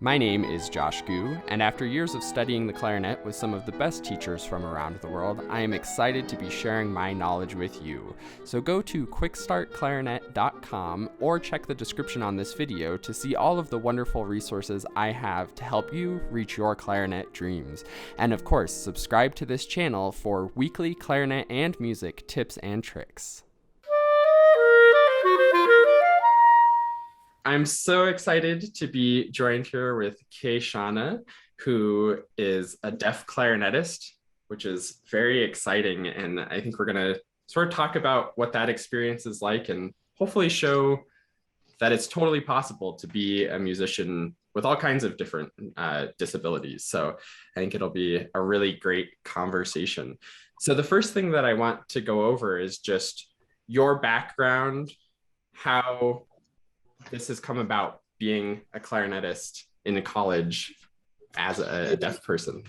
My name is Josh Gu, and after years of studying the clarinet with some of the best teachers from around the world, I am excited to be sharing my knowledge with you. So go to QuickStartClarinet.com or check the description on this video to see all of the wonderful resources I have to help you reach your clarinet dreams. And of course, subscribe to this channel for weekly clarinet and music tips and tricks. I'm so excited to be joined here with Kaishawna, who is a deaf clarinetist, which is very exciting. And I think we're going to sort of talk about what that experience is like and hopefully show that it's totally possible to be a musician with all kinds of different disabilities. So I think it'll be a really great conversation. So the first thing that I want to go over is just your background, how this has come about being a clarinetist in college as a deaf person.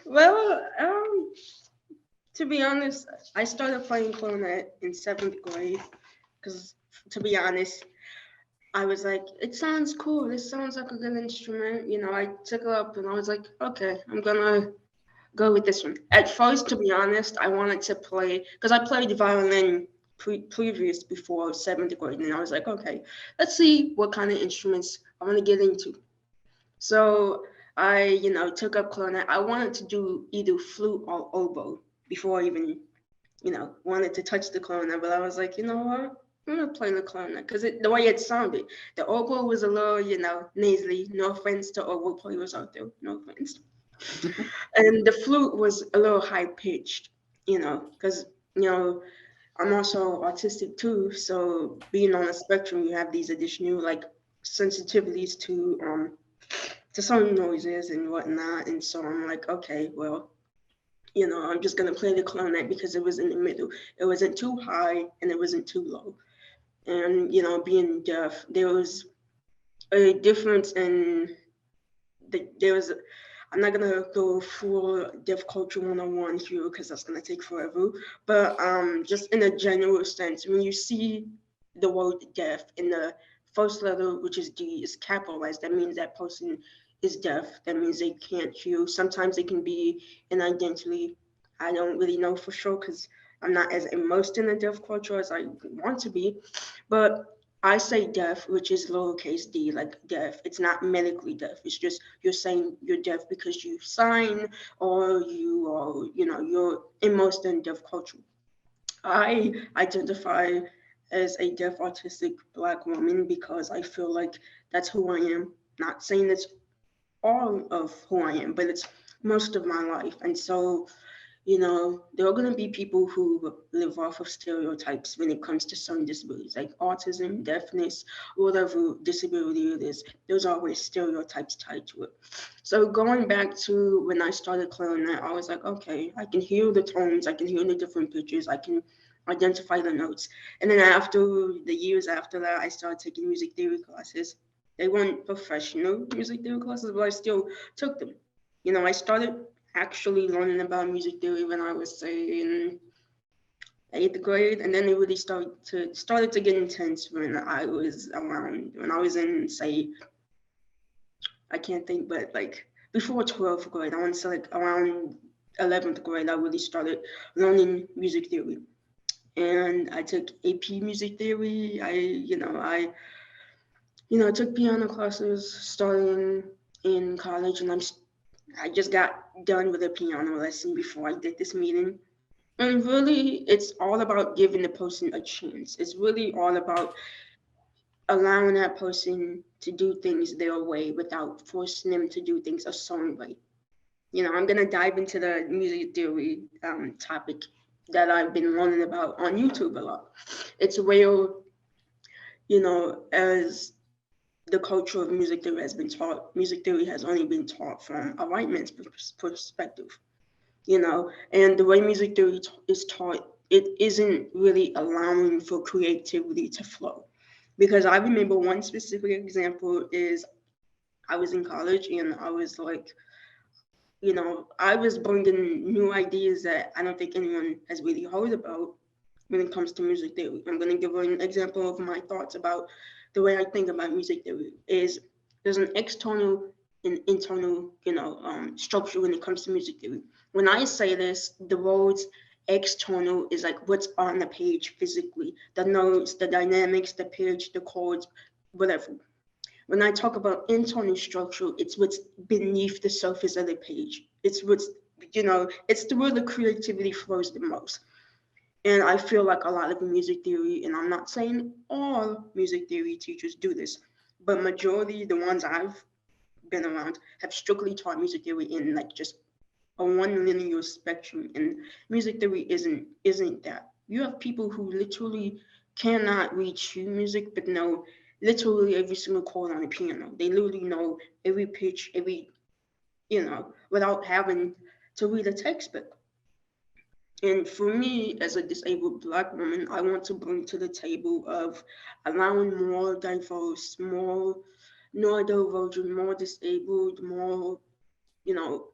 Well, to be honest, I started playing clarinet in 7th grade because, to be honest, I was like, it sounds cool. This sounds like a good instrument. You know, I took it up and I was like, okay, I'm gonna go with this one. At first, to be honest, I wanted to play because I played violin previous before 7th grade, and I was like, okay, let's see what kind of instruments I want to get into. So I, took up clarinet. I wanted to do either flute or oboe before I even, wanted to touch the clarinet. But I was like, you know what? I'm gonna play the clarinet because the way it sounded, the oboe was a little, nasally. No offense to oboe players out there. No offense. And the flute was a little high pitched, because I'm also autistic too. So being on the spectrum, you have these additional like sensitivities to some noises and whatnot. And so I'm like, okay, well, I'm just gonna play the clarinet because it was in the middle. It wasn't too high and it wasn't too low. And being deaf, there was a difference in there was. I'm not gonna go full deaf culture 101 here because that's gonna take forever. But just in a general sense, when you see the word deaf in the first letter, which is D, is capitalized, that means that person is deaf. That means they can't hear. Sometimes it can be an identity. I don't really know for sure because I'm not as immersed in the deaf culture as I want to be. But I say deaf, which is lowercase d, like deaf. It's not medically deaf. It's just you're saying you're deaf because you sign or you are, you're immersed in deaf culture. I identify as a deaf autistic Black woman because I feel like that's who I am. Not saying it's all of who I am, but it's most of my life. And so there are going to be people who live off of stereotypes when it comes to some disabilities, like autism, deafness, whatever disability it is. There's always stereotypes tied to it. So going back to when I started clarinet, I was like, okay, I can hear the tones, I can hear the different pitches, I can identify the notes. And then after the years after that, I started taking music theory classes. They weren't professional music theory classes, but I still took them. I started actually learning about music theory when I was, say, in 8th grade, and then it really started to get intense when I was in, say, I can't think, but like before 12th grade, I want to say like around 11th grade, I really started learning music theory. And I took AP music theory. I took piano classes starting in college, and I just got done with a piano lesson before I did this meeting. And really, it's all about giving the person a chance. It's really all about allowing that person to do things their way without forcing them to do things a certain way. I'm going to dive into the music theory topic that I've been learning about on YouTube a lot. It's where, as the culture of music theory has been taught, music theory has only been taught from a white man's perspective. And the way music theory is taught, it isn't really allowing for creativity to flow. Because I remember one specific example is I was in college and I was like, I was bringing new ideas that I don't think anyone has really heard about when it comes to music theory. I'm going to give an example of my thoughts about the way I think about music theory is There's an external and internal, structure when it comes to music theory. When I say this, the words external is like what's on the page physically, the notes, the dynamics, the pitch, the chords, whatever. When I talk about internal structure, it's what's beneath the surface of the page. It's what's, it's where the creativity flows the most. And I feel like a lot of music theory, and I'm not saying all music theory teachers do this, but majority, the ones I've been around, have strictly taught music theory in like just a one linear spectrum. And music theory isn't that. You have people who literally cannot read sheet music, but know literally every single chord on a piano. They literally know every pitch, every, without having to read a textbook. And for me, as a disabled Black woman, I want to bring to the table of allowing more diverse, more neurodivergent, more disabled, more, you know,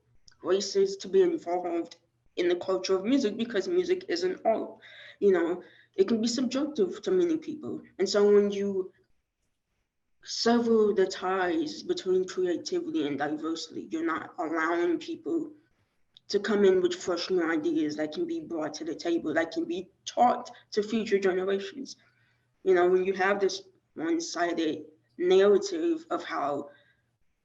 races to be involved in the culture of music, because music isn't art. It can be subjective to many people. And so when you sever the ties between creativity and diversity, you're not allowing people to come in with fresh new ideas that can be brought to the table, that can be taught to future generations. When you have this one-sided narrative of how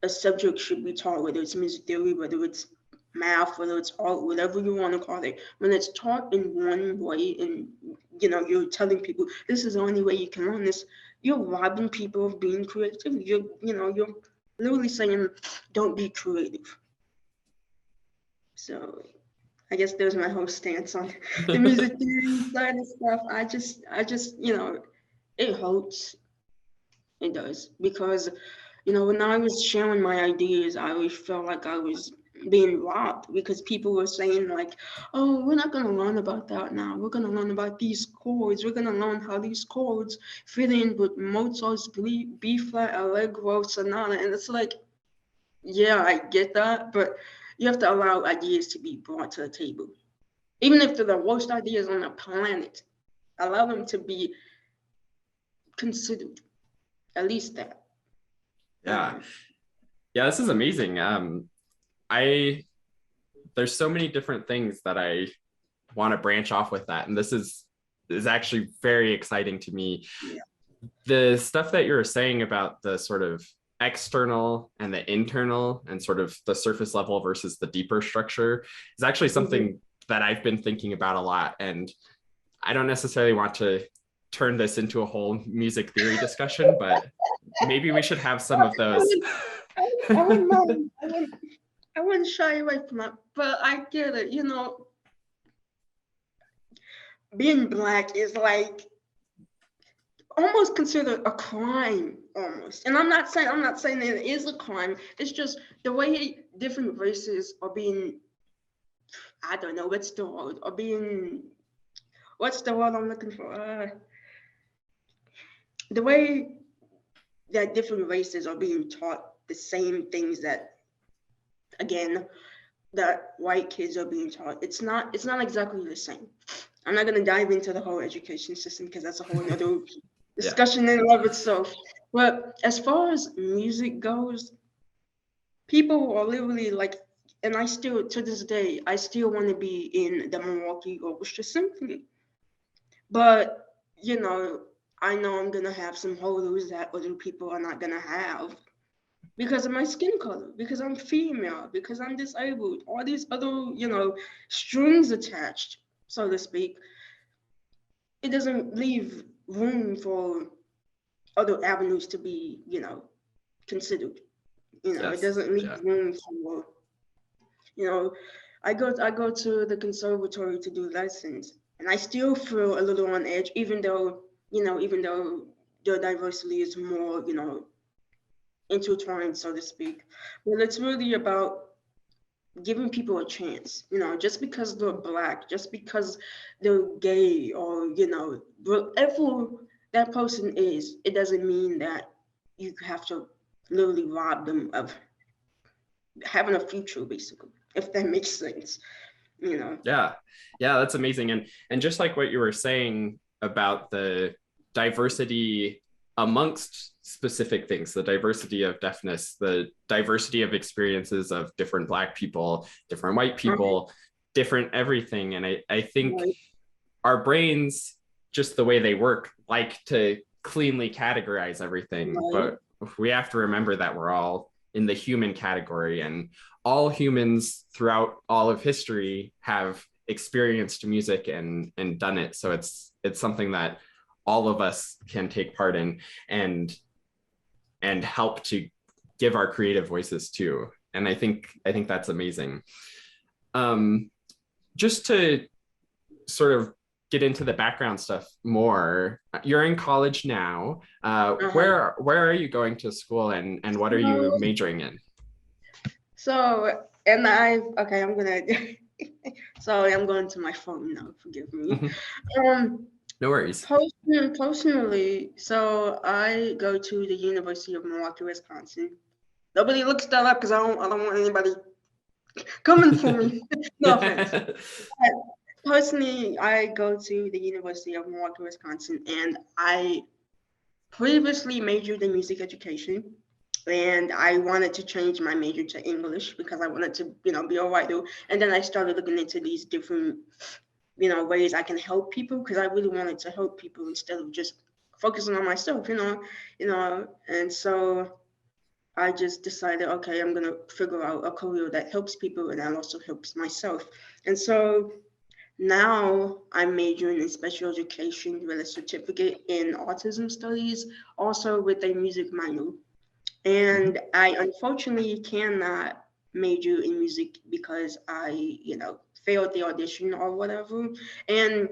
a subject should be taught, whether it's music theory, whether it's math, whether it's art, whatever you want to call it, when it's taught in one way and you're telling people this is the only way you can learn this, you're robbing people of being creative. You're literally saying don't be creative. So I guess there's my whole stance on the music theory side of stuff. I just, it hurts. It does. Because, when I was sharing my ideas, I always felt like I was being robbed, because people were saying like, oh, we're not going to learn about that now. We're going to learn about these chords. We're going to learn how these chords fit in with Mozart's B flat Allegro sonata. And it's like, yeah, I get that, but you have to allow ideas to be brought to the table. Even if they're the worst ideas on the planet, allow them to be considered. At least that. Yeah. Yeah, this is amazing. I there's so many different things that I want to branch off with that. And this is actually very exciting to me. Yeah. The stuff that you're saying about the sort of external and the internal and sort of the surface level versus the deeper structure is actually something that I've been thinking about a lot. And I don't necessarily want to turn this into a whole music theory discussion, but maybe we should have some of those. I wouldn't mind. I wouldn't shy away from that, but I get it. Being Black is like almost considered a crime, almost. And I'm not saying that it is a crime. It's just the way different races are being, I don't know what's the word, what's the word I'm looking for? The way that different races are being taught the same things that, again, that white kids are being taught. It's not exactly the same. I'm not going to dive into the whole education system because that's a whole other discussion in and of itself. But as far as music goes, people are literally like, and I still, to this day, I still want to be in the Milwaukee Orchestra Symphony. But, I know I'm going to have some hurdles that other people are not going to have because of my skin color, because I'm female, because I'm disabled, all these other, strings attached, so to speak. It doesn't leave room for other avenues to be, considered. It doesn't leave room for, I go to the conservatory to do lessons, and I still feel a little on edge, even though the diversity is more, intertwined, so to speak. But it's really about giving people a chance, just because they're Black, just because they're gay, or, whatever that person is, it doesn't mean that you have to literally rob them of having a future, basically, if that makes sense. Yeah, that's amazing. And just like what you were saying about the diversity amongst specific things, the diversity of deafness, the diversity of experiences of different Black people, different white people, different everything. And I think our brains, just the way they work, like to cleanly categorize everything. But we have to remember that we're all in the human category, and all humans throughout all of history have experienced music and done it. So it's something that all of us can take part in and help to give our creative voices to. And I think that's amazing. Just to sort of get into the background stuff more, you're in college now. Where are you going to school, and what are you majoring in? So, and okay, I'm gonna, sorry, I'm going to my phone now, forgive me. No worries. Personally, so I go to the University of Milwaukee, Wisconsin. Nobody looks that up because I don't want anybody coming for me. No offense. But personally, I go to the University of Milwaukee, Wisconsin, and I previously majored in music education. And I wanted to change my major to English because I wanted to, be a writer. And then I started looking into these different, ways I can help people, because I really wanted to help people instead of just focusing on myself, And so I just decided, okay, I'm gonna figure out a career that helps people and that also helps myself. And so now I'm majoring in special education with a certificate in autism studies, also with a music minor. And I unfortunately cannot major in music because I, failed the audition or whatever. And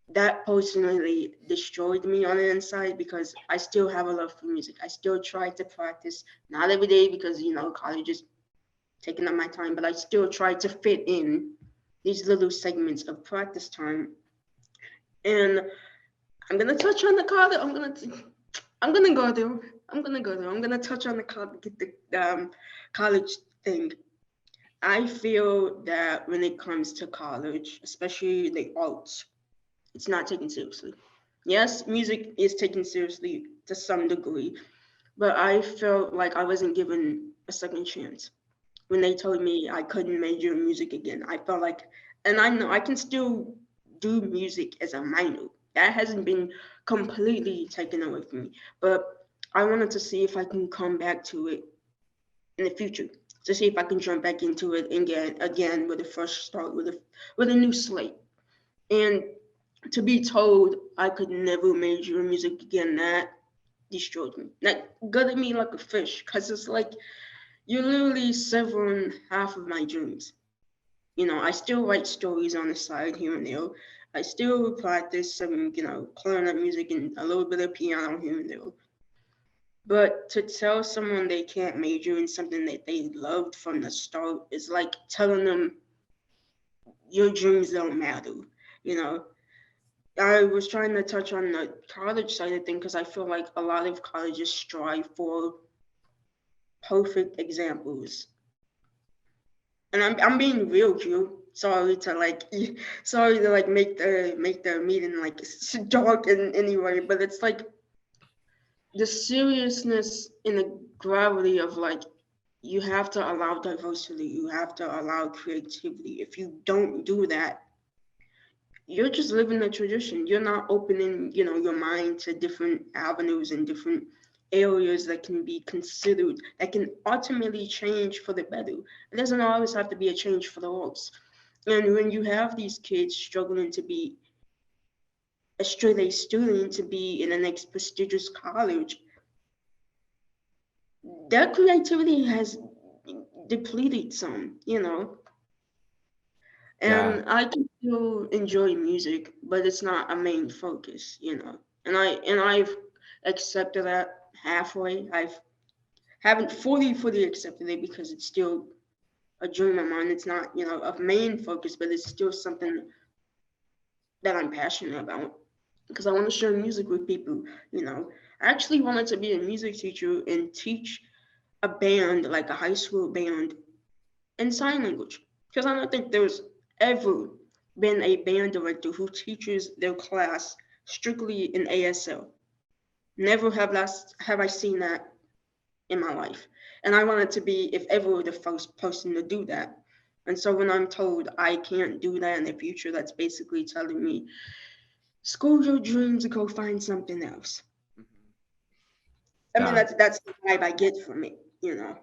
that personally destroyed me on the inside because I still have a love for music. I still try to practice, not every day because, college is taking up my time, but I still try to fit in these little segments of practice time. And I'm gonna touch on the college. I'm gonna go there. I'm gonna touch on the college thing. I feel that when it comes to college, especially the arts, it's not taken seriously. Yes, music is taken seriously to some degree, but I felt like I wasn't given a second chance. When they told me I couldn't major in music again, I felt like, and I know I can still do music as a minor. That hasn't been completely taken away from me, but I wanted to see if I can come back to it in the future, to see if I can jump back into it again with a fresh start, with a new slate. And to be told I could never major in music again, that destroyed me. That gutted me like a fish, because it's like you're literally severing half of my dreams. I still write stories on the side here and there. I still practice some, clarinet music and a little bit of piano here and there. But to tell someone they can't major in something that they loved from the start is like telling them your dreams don't matter. I was trying to touch on the college side of things because I feel like a lot of colleges strive for perfect examples. And I'm being real here. Sorry to make the meeting like dark in any way, but it's like the seriousness and the gravity of like you have to allow diversity, you have to allow creativity. If you don't do that, you're just living the tradition. You're not opening, your mind to different avenues and different areas that can be considered, that can ultimately change for the better. It doesn't always have to be a change for the worse. And when you have these kids struggling to be a straight A student, to be in the next prestigious college, that creativity has depleted some, And I can still enjoy music, but it's not a main focus, And I've accepted that halfway. I've haven't fully accepted it because it's still a dream of mine. It's not, a main focus, but it's still something that I'm passionate about because I want to share music with people, I actually wanted to be a music teacher and teach a band, like a high school band, in sign language. Because I don't think there's ever been a band director who teaches their class strictly in ASL. Never have I seen that in my life. And I wanted to be, if ever, the first person to do that. And so when I'm told I can't do that in the future, that's basically telling me, school your dreams and go find something else. I mean, Yeah. that's the vibe I get from it, you know.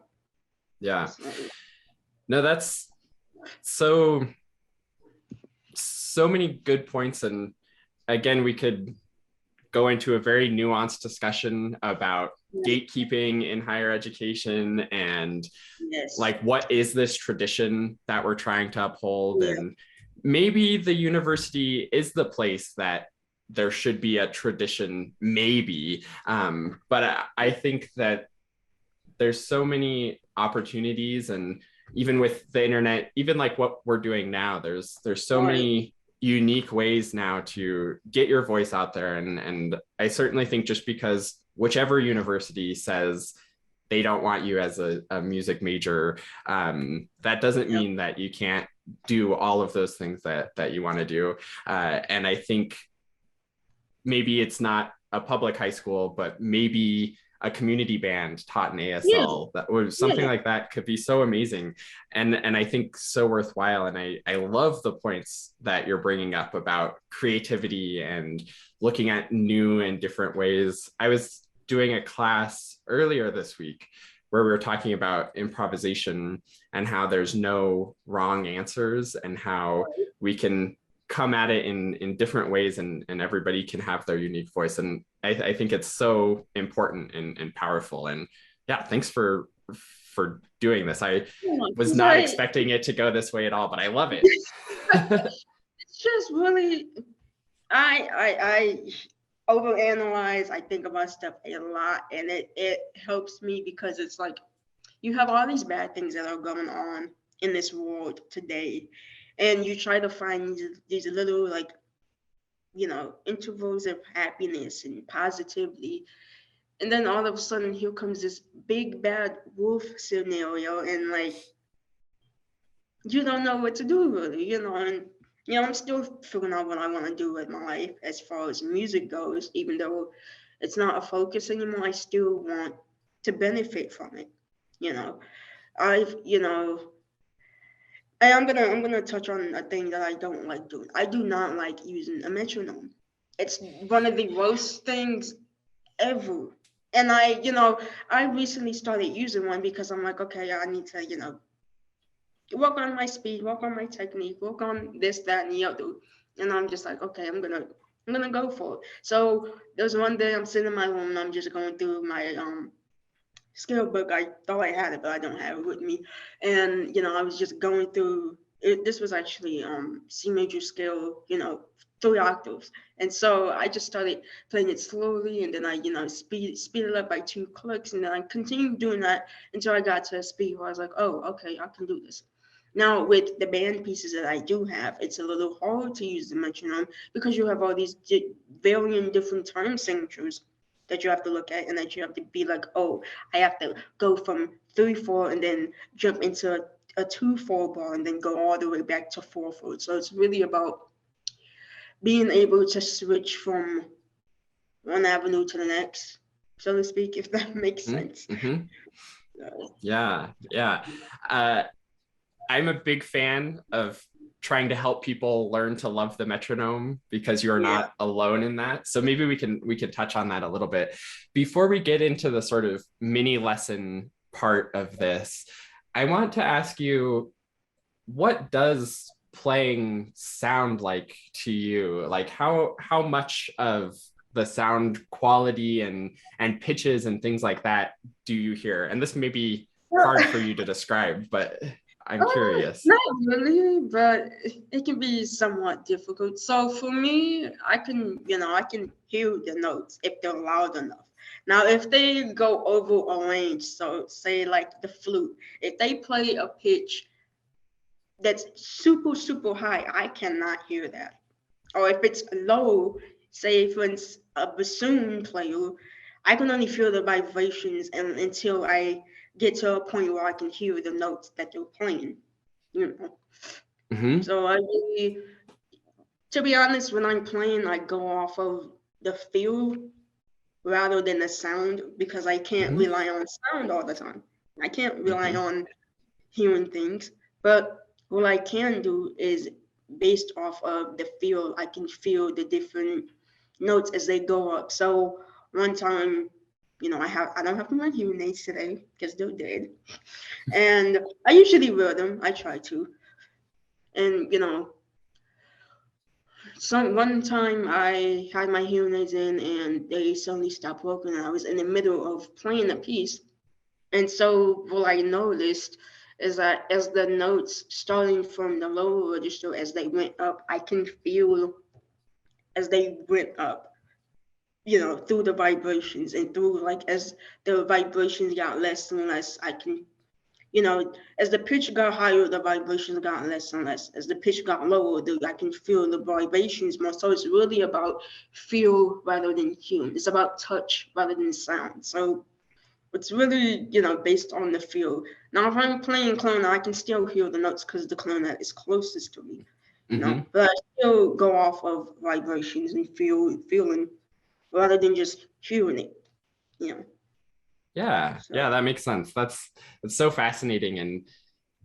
Yeah. So, No, that's so so many good points. And again, we could go into a very nuanced discussion about gatekeeping in higher education and yes. like what is this tradition that we're trying to uphold, Yeah. and maybe the university is the place that there should be a tradition, maybe, but I think that there's so many opportunities, and even with the internet, even like what we're doing now, there's so Right. many unique ways now to get your voice out there. And I certainly think just because whichever university says they don't want you as a music major, that doesn't Yep. mean that you can't do all of those things that you want to do. And I think maybe it's not a public high school, but maybe a community band taught in Yeah. ASL, that was something Yeah. like that could be so amazing, and I think so worthwhile. And I love the points that you're bringing up about creativity and looking at new and different ways. I was doing a class earlier this week where we were talking about improvisation and how there's no wrong answers, and how we can come at it in different ways, and everybody can have their unique voice. And I think it's so important and powerful. And yeah, thanks for doing this. I Yeah, was 'cause not expecting it to go this way at all, but I love it. it's just really, I overanalyze. I think about stuff a lot, and it helps me because it's like you have all these bad things that are going on in this world today, and you try to find these little, like, intervals of happiness and positivity, and then all of a sudden here comes this big bad wolf scenario, and like you don't know what to do really, and I'm still figuring out what I want to do with my life as far as music goes. Even though it's not a focus anymore, I still want to benefit from it. You know, I've you know, and I'm gonna touch on a thing that I don't like doing. I do not like using a metronome. It's one of the worst things ever. And I recently started using one because I'm like, okay, I need to, work on my speed, work on my technique, work on this, that, and the other. And I'm just like, okay, I'm gonna go for it. So there's one day I'm sitting in my room and I'm just going through my scale book. I thought I had it, but I don't have it with me. And I was just going through it. This was actually C major scale, 3 octaves. And so I just started playing it slowly, and then I, speed it up by 2 clicks, and then I continued doing that until I got to a speed where I was like, oh, okay, I can do this. Now with the band pieces that I do have, it's a little hard to use the metronome because you have all these varying different time signatures that you have to look at, and that you have to be like, oh, I have to go from 3/4 and then jump into a 2/4 bar and then go all the way back to 4/4. So it's really about being able to switch from one avenue to the next, so to speak, if that makes sense. Mm-hmm. Uh, Yeah, yeah. Uh, I'm a big fan of trying to help people learn to love the metronome, because you're yeah. not alone in that. So maybe we can touch on that a little bit before we get into the sort of mini lesson part of this. I want to ask you, what does playing sound like to you? Like how much of the sound quality and pitches and things like that do you hear? And this may be hard for you to describe, but I'm curious. Not really, but it can be somewhat difficult. So for me, I can hear the notes if they're loud enough. Now, if they go over a range, so say like the flute, if they play a pitch that's super, super high, I cannot hear that. Or if it's low, say for instance a bassoon player, I can only feel the vibrations until I get to a point where I can hear the notes that they're playing. You know. Mm-hmm. So I really, to be honest, when I'm playing, I go off of the feel rather than the sound, because I can't Hmm. rely on sound all the time. I can't rely Hmm. on hearing things. But what I can do is based off of the feel, I can feel the different notes as they go up. So one time, I don't have my hearing aids today because they're dead. And I usually wear them. I try to. And one time I had my hearing aids in and they suddenly stopped working and I was in the middle of playing a piece. And so what I noticed is that as the notes starting from the lower register as they went up, I can feel as they went up, through the vibrations and through like as the vibrations got less and less, I can, as the pitch got higher, the vibrations got less and less. As the pitch got lower, I can feel the vibrations more. So it's really about feel rather than hearing. It's about touch rather than sound. So it's really, based on the feel. Now, if I'm playing clarinet, I can still hear the notes because the clarinet is closest to me, Hmm. but I still go off of vibrations and feeling rather than just hearing it, you know. Yeah, So, yeah, that makes sense. That's so fascinating. And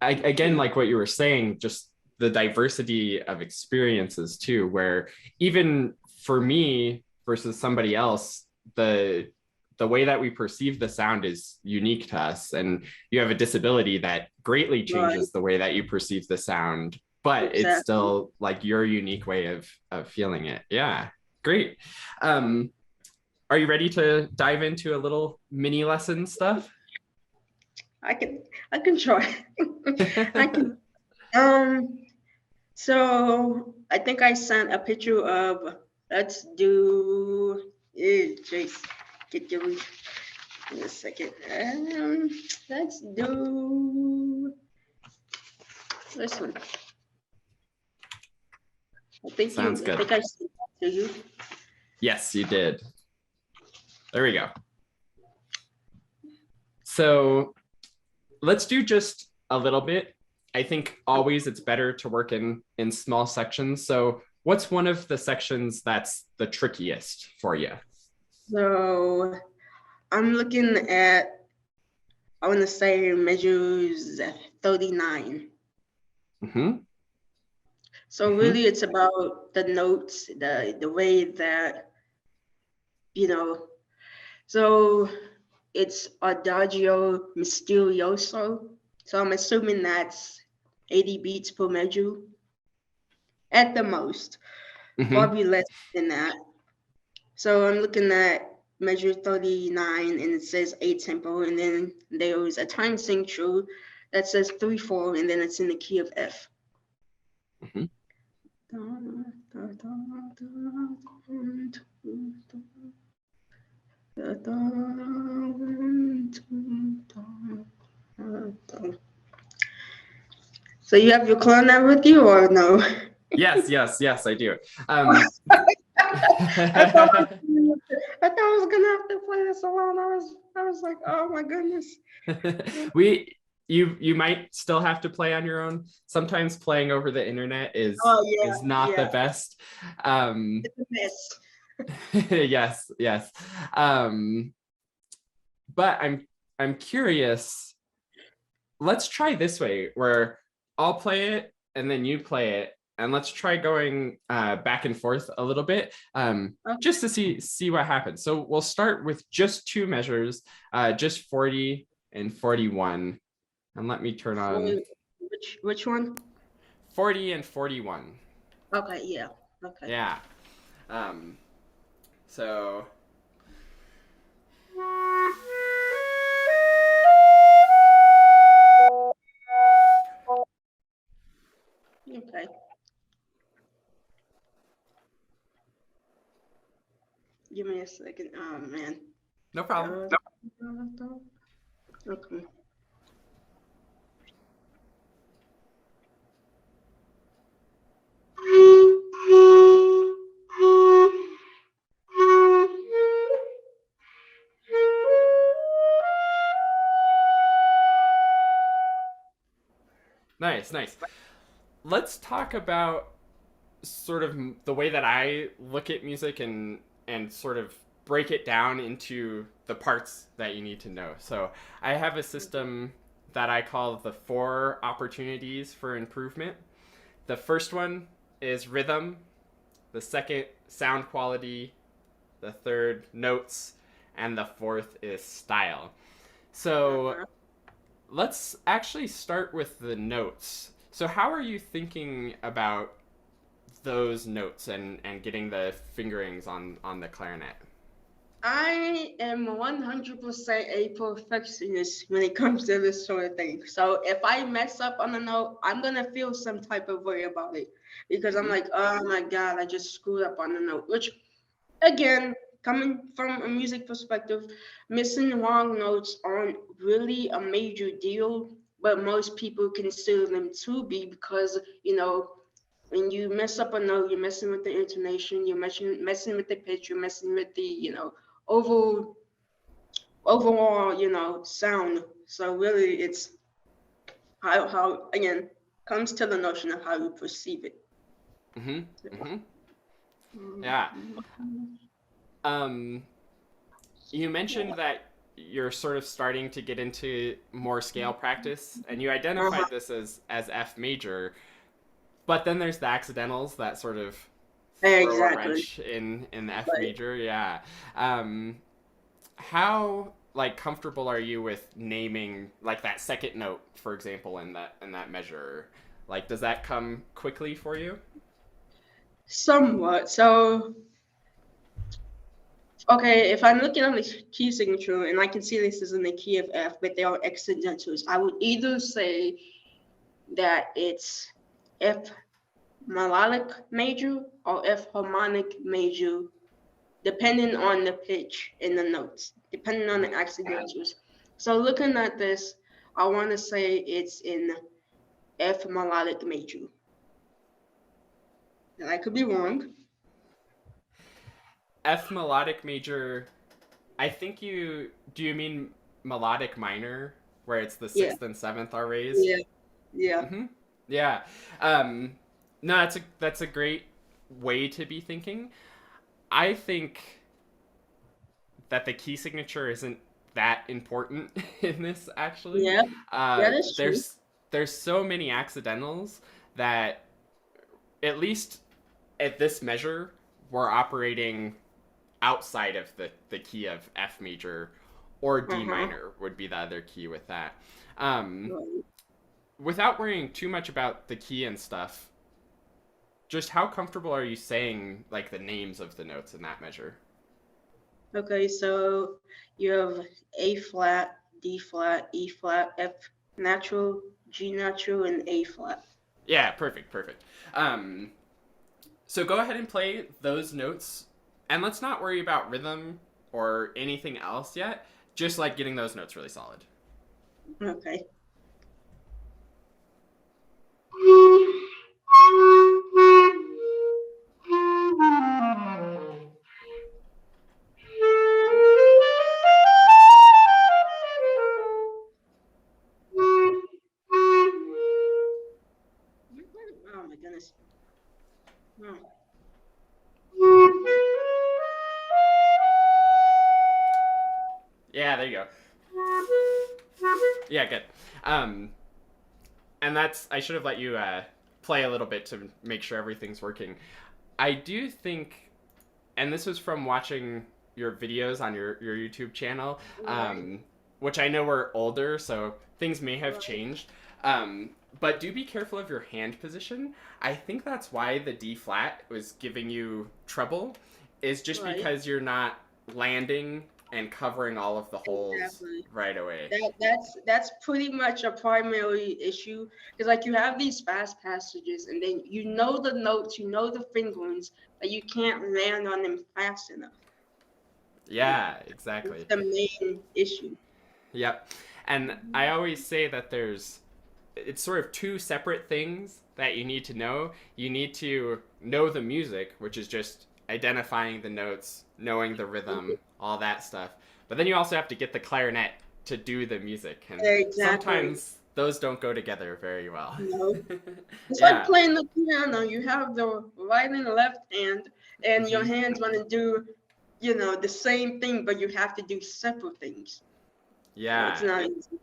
again, yeah, like what you were saying, just the diversity of experiences too, where even for me versus somebody else, the way that we perceive the sound is unique to us. And you have a disability that greatly right, changes the way that you perceive the sound, but it's exactly. still like your unique way of feeling it. Yeah, great. Um, are you ready to dive into a little mini lesson stuff? I can, I can try. I can. Um. So I think I sent a picture of. Let's do. Jace, get your in a second. Let's do this one. Sounds I good. think I sent that to you. Yes, you did. There we go. So let's do just a little bit. I think always it's better to work in small sections. So what's one of the sections that's the trickiest for you? So I'm looking at, I want to say measures 39. Mm-hmm. So Mm-hmm. really it's about the notes, the way that, you know, so it's Adagio Misterioso. So I'm assuming that's 80 beats per measure at the most, Mm-hmm. probably less than that. So I'm looking at measure 39 and it says A tempo, and then there's a time signature that says 3/4, and then it's in the key of F. Mm-hmm. So you have your clarinet with you or no? Yes, yes, yes, I do. Um, I thought I was gonna have to play this alone. I was like, oh my goodness. we you might still have to play on your own. Sometimes playing over the internet Oh yeah, is not the yeah. best. Um, It's a mess. yes, yes. Um, but I'm curious. Let's try this way where I'll play it and then you play it, and let's try going back and forth a little bit, just Okay. to see what happens. So we'll start with just two measures, just 40 and 41. And let me turn For on which one? 40 and 41. Okay, yeah. Okay. Yeah. Um, so Okay. Give me a second. Oh man. no problem. Uh, okay. Nice, nice. Let's talk about sort of the way that I look at music and sort of break it down into the parts that you need to know. So I have a system that I call the 4 opportunities for improvement. The first one is rhythm, the second, sound quality, the third, notes, and the fourth is style. So let's actually start with the notes. So how are you thinking about those notes and getting the fingerings on the clarinet? I am 100% a perfectionist when it comes to this sort of thing. So if I mess up on a note, I'm gonna feel some type of way about it because I'm like, oh my God, I just screwed up on the note. Which, again, coming from a music perspective, missing wrong notes aren't really a major deal, but most people consider them to be because, when you mess up a note, you're messing with the intonation, you're messing with the pitch, you're messing with the, overall, sound. So really, it's how again comes to the notion of how you perceive it. Mm-hmm. Mm-hmm. Yeah. Um, you mentioned that you're sort of starting to get into more scale practice, and you identified this as F major, but then there's the accidentals that sort of throw a Exactly. wrench in the F Right. major. Yeah. How like comfortable are you with naming like that second note, for example, in that measure? Like, does that come quickly for you? Somewhat. So, okay, if I'm looking at the key signature and I can see this is in the key of F, but they are accidentals, I would either say that it's F melodic major or F harmonic major, depending on the pitch in the notes, depending on the accidentals. So looking at this, I want to say it's in F melodic major. And I could be wrong. F melodic major. I think you mean melodic minor, where it's the Yeah, sixth and seventh are raised? yeah, yeah. Mm-hmm. Yeah. Um, no, that's a great way to be thinking. I think that the key signature isn't that important in this actually. Yeah, Uh, that is true. there's so many accidentals that at least at this measure we're operating outside of the key of F major, or D Uh-huh. minor would be the other key with that. Um, Right. without worrying too much about the key and stuff, just how comfortable are you saying like the names of the notes in that measure? Okay, so you have A flat, D flat, E flat, F natural, G natural, and A flat. Yeah, perfect, perfect. Um, so go ahead and play those notes, and let's not worry about rhythm or anything else yet. Just like getting those notes really solid. Okay. Oh my goodness. Oh. Yeah, there you go. Yeah, good. Um, and that's I should have let you play a little bit to make sure everything's working. I do think, and this was from watching your videos on your YouTube channel, Right, which I know are older, so things may have right. changed. But do be careful of your hand position. I think that's why the D flat was giving you trouble, is just Right. because you're not landing and covering all of the holes Exactly. right away. That's pretty much a primary issue because like you have these fast passages and then you know the notes, you know the fingerings, but you can't land on them fast enough. And Yeah, that's exactly. the main issue. Yep. And I always say that it's sort of two separate things that you need to know. You need to know the music, which is just identifying the notes, knowing the rhythm, all that stuff. But then you also have to get the clarinet to do the music. And Exactly. sometimes those don't go together very well. You know, it's like Yeah. playing the piano. You have the right and left hand, and your Hmm. hands want to do. the same thing, but you have to do separate things. So it's Yeah, not easy.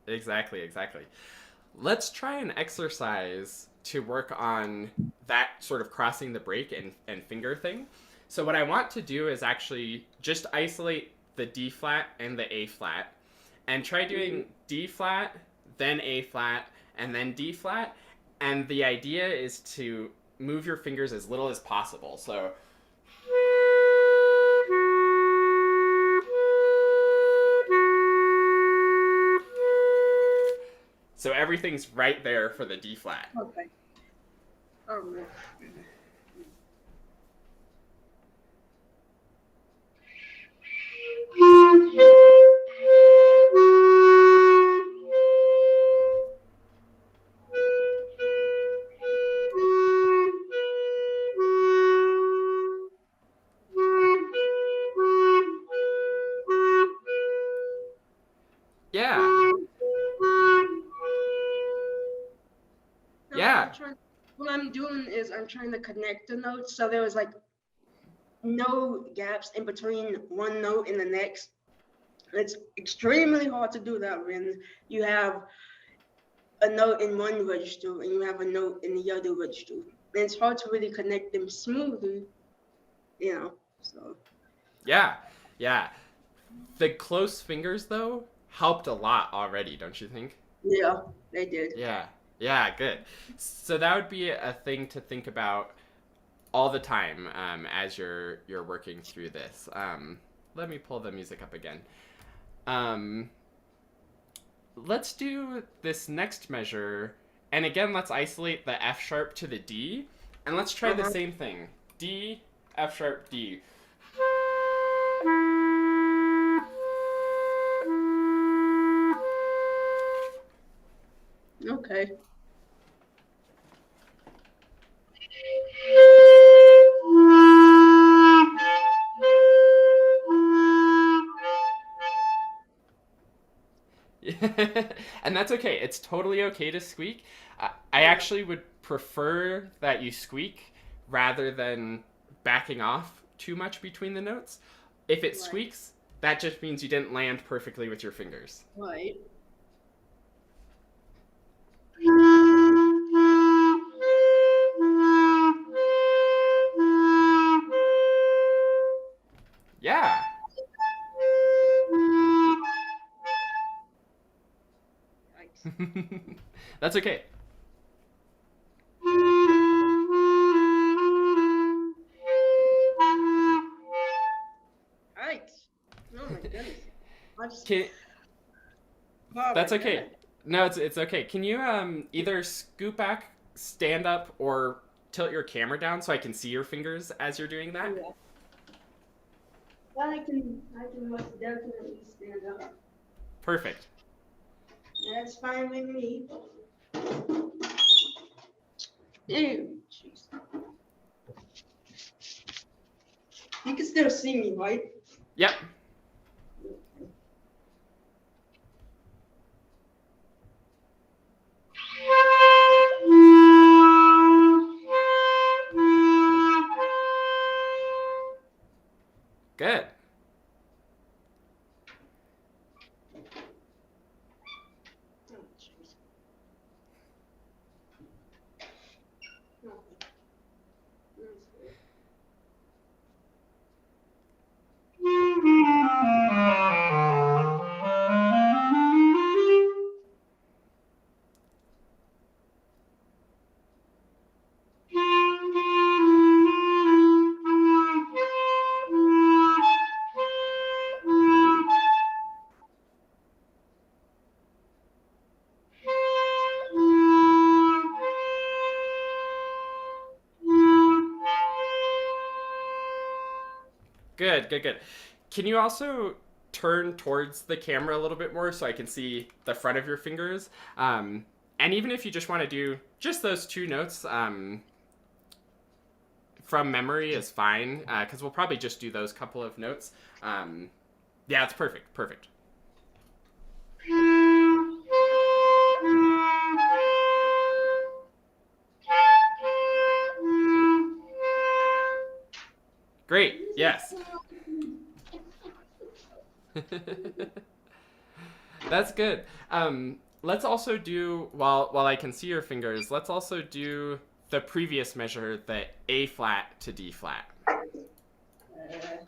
exactly. Let's try an exercise to work on that sort of crossing the break and finger thing. So what I want to do is actually just isolate the D flat and the A flat and try doing D flat, then A flat, and then D flat. And the idea is to move your fingers as little as possible. So everything's right there for the D flat. Okay. All right. Yeah. No, Yeah. what I'm doing is I'm trying to connect the notes so there was like no gaps in between one note and the next. It's extremely hard to do that when you have a note in one register and you have a note in the other register. And it's hard to really connect them smoothly, so. Yeah. Yeah. The close fingers, though, helped a lot already, don't you think? Yeah, they did. Yeah. Yeah, good. So that would be a thing to think about all the time as you're working through this. Let me pull the music up again. Um, let's do this next measure, and again, let's isolate the F sharp to the D, and let's try the same thing. D, F sharp, D. Okay. And that's okay. It's totally okay to squeak. I actually would prefer that you squeak rather than backing off too much between the notes. If it squeaks, that just means you didn't land perfectly with your fingers. Right. Yeah. That's okay. Right. Oh my goodness. Can, Oh that's my okay. goodness. No, it's okay. Can you either scoot back, stand up, or tilt your camera down so I can see your fingers as you're doing that? Yeah. Well, I can most definitely stand up. Perfect. That's fine with me. Ew, jeez. You can still see me, right? Yep. Good. Oh, jeez. Oh. Good. Can you also turn towards the camera a little bit more so I can see the front of your fingers? And even if you just want to do just those two notes, from memory is fine, because we'll probably just do those couple of notes. Yeah, it's perfect. Great, yes. That's good. Let's also do, while I can see your fingers, let's also do the previous measure, the A flat to D flat. Okay.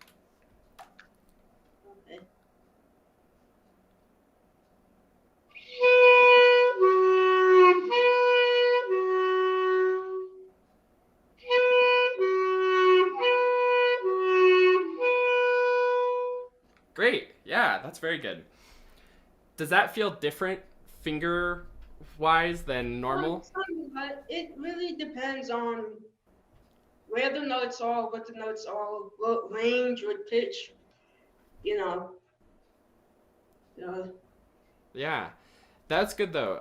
Great. Yeah, that's very good. Does that feel different finger wise than normal? But it really depends on where the notes are, what the notes are, what range, what pitch, you know. Uh, Yeah, that's good though.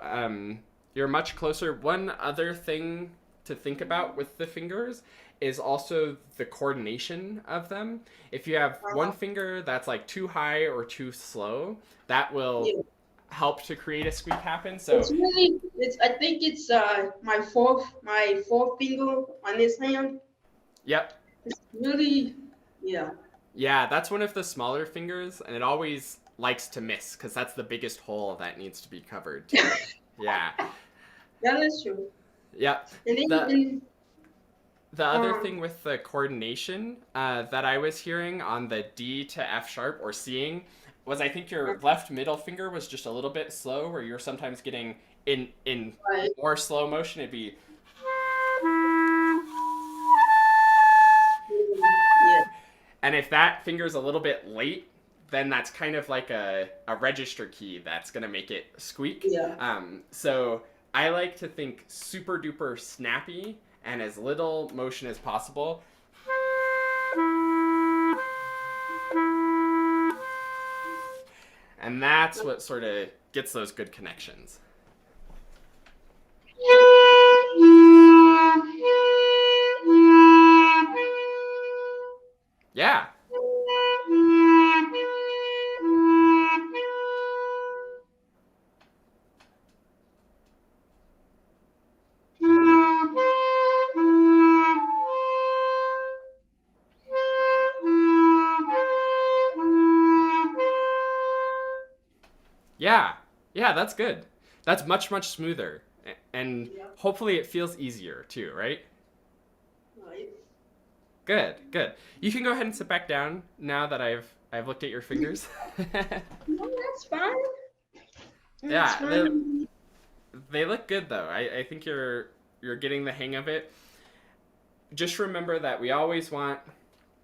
You're much closer. One other thing to think about with the fingers is also the coordination of them. If you have one finger that's like too high or too slow, that will yeah. help to create a squeak happen. It's So, really, I think it's my fourth finger on this hand. yep. It's really, yeah. Yeah, that's one of the smaller fingers, and it always likes to miss because that's the biggest hole that needs to be covered too. Yeah. That is true. Yep. And then, The and, the other um, thing with the coordination that I was hearing on the D to F sharp or seeing was I think your left middle finger was just a little bit slow, where you're sometimes getting in right, more slow motion. It'd be, yeah, and if that finger's a little bit late, then that's kind of like a register key that's gonna make it squeak. yeah. So I like to think super duper snappy and as little motion as possible. And that's what sort of gets those good connections. Yeah. Yeah. Yeah, that's good. That's much, much smoother. And Yeah. hopefully it feels easier too, right? Right. Good, good. You can go ahead and sit back down now that I've looked at your fingers. No, that's fine. That's Yeah, fine. they look good though. I think you're getting the hang of it. Just remember that we always want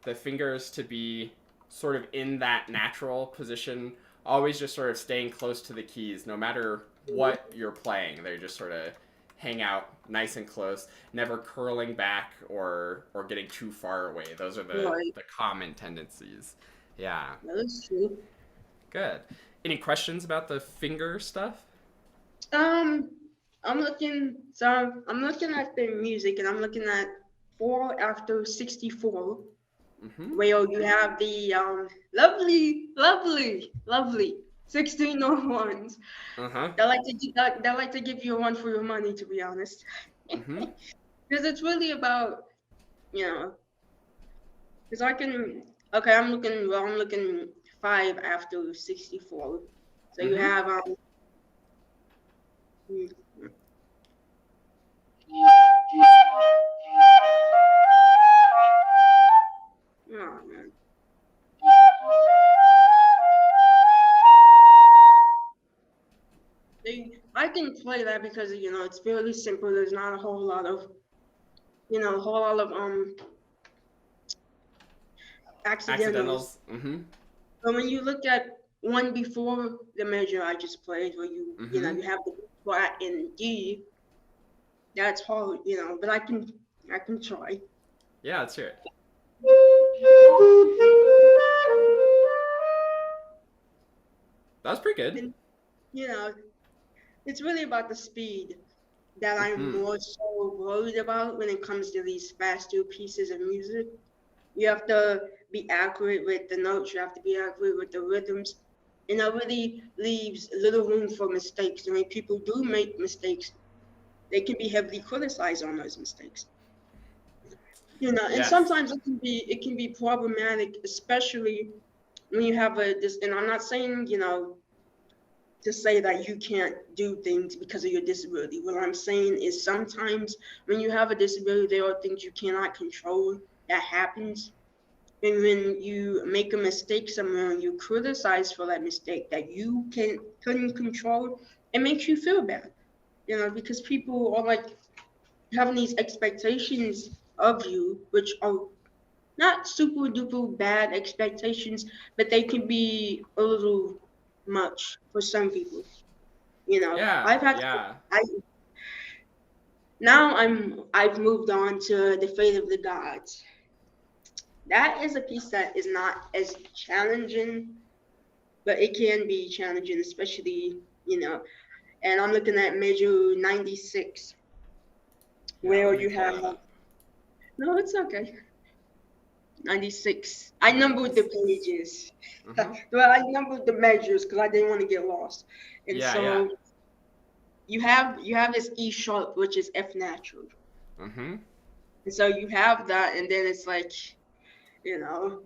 the fingers to be sort of in that natural position, always just sort of staying close to the keys, no matter what you're playing. They just sort of hang out nice and close, never curling back or getting too far away. Those are Right. the common tendencies. Yeah, That's true. good. Any questions about the finger stuff? Um, I'm looking at the music and I'm looking at 4 after 64, Mm-hmm. where you have the lovely 1601s. Uh-huh. They like to give you a run for your money, to be honest. Mm-hmm. Because it's really about, you know, because I'm looking 5 after 64. So you Mm-hmm. have hmm, oh man. I can play that because it's fairly simple. There's not a whole lot of accidentals. Accidentals. Mm-hmm. But when you look at one before the measure I just played, where Mm-hmm. you have the flat and D, that's hard, but I can try. Yeah, let's hear it. That was pretty good. And you know, it's really about the speed that I'm Mm-hmm. more so worried about when it comes to these faster pieces of music. You have to be accurate with the notes, you have to be accurate with the rhythms, and that really leaves little room for mistakes. I mean, people do make mistakes. They can be heavily criticized on those mistakes. And Yes. sometimes it can be problematic, especially when you have this, and I'm not saying, to say that you can't do things because of your disability. What I'm saying is sometimes when you have a disability, there are things you cannot control that happens. And when you make a mistake somewhere and you criticize for that mistake that you couldn't control, it makes you feel bad. Because people are like having these expectations of you, which are not super duper bad expectations, but they can be a little much for some people. Yeah, I've had yeah. I now I've moved on to the fate of the gods. That is a piece that is not as challenging, but it can be challenging, especially, and I'm looking at measure 96, Yeah, where let me you pull have, that up. no, it's okay. 96. I numbered the 96. pages. Mm-hmm. Well, I numbered the measures because I didn't want to get lost. And Yeah, yeah. so you have this E sharp, which is F natural. Mm-hmm. And so you have that, and then it's like, you know,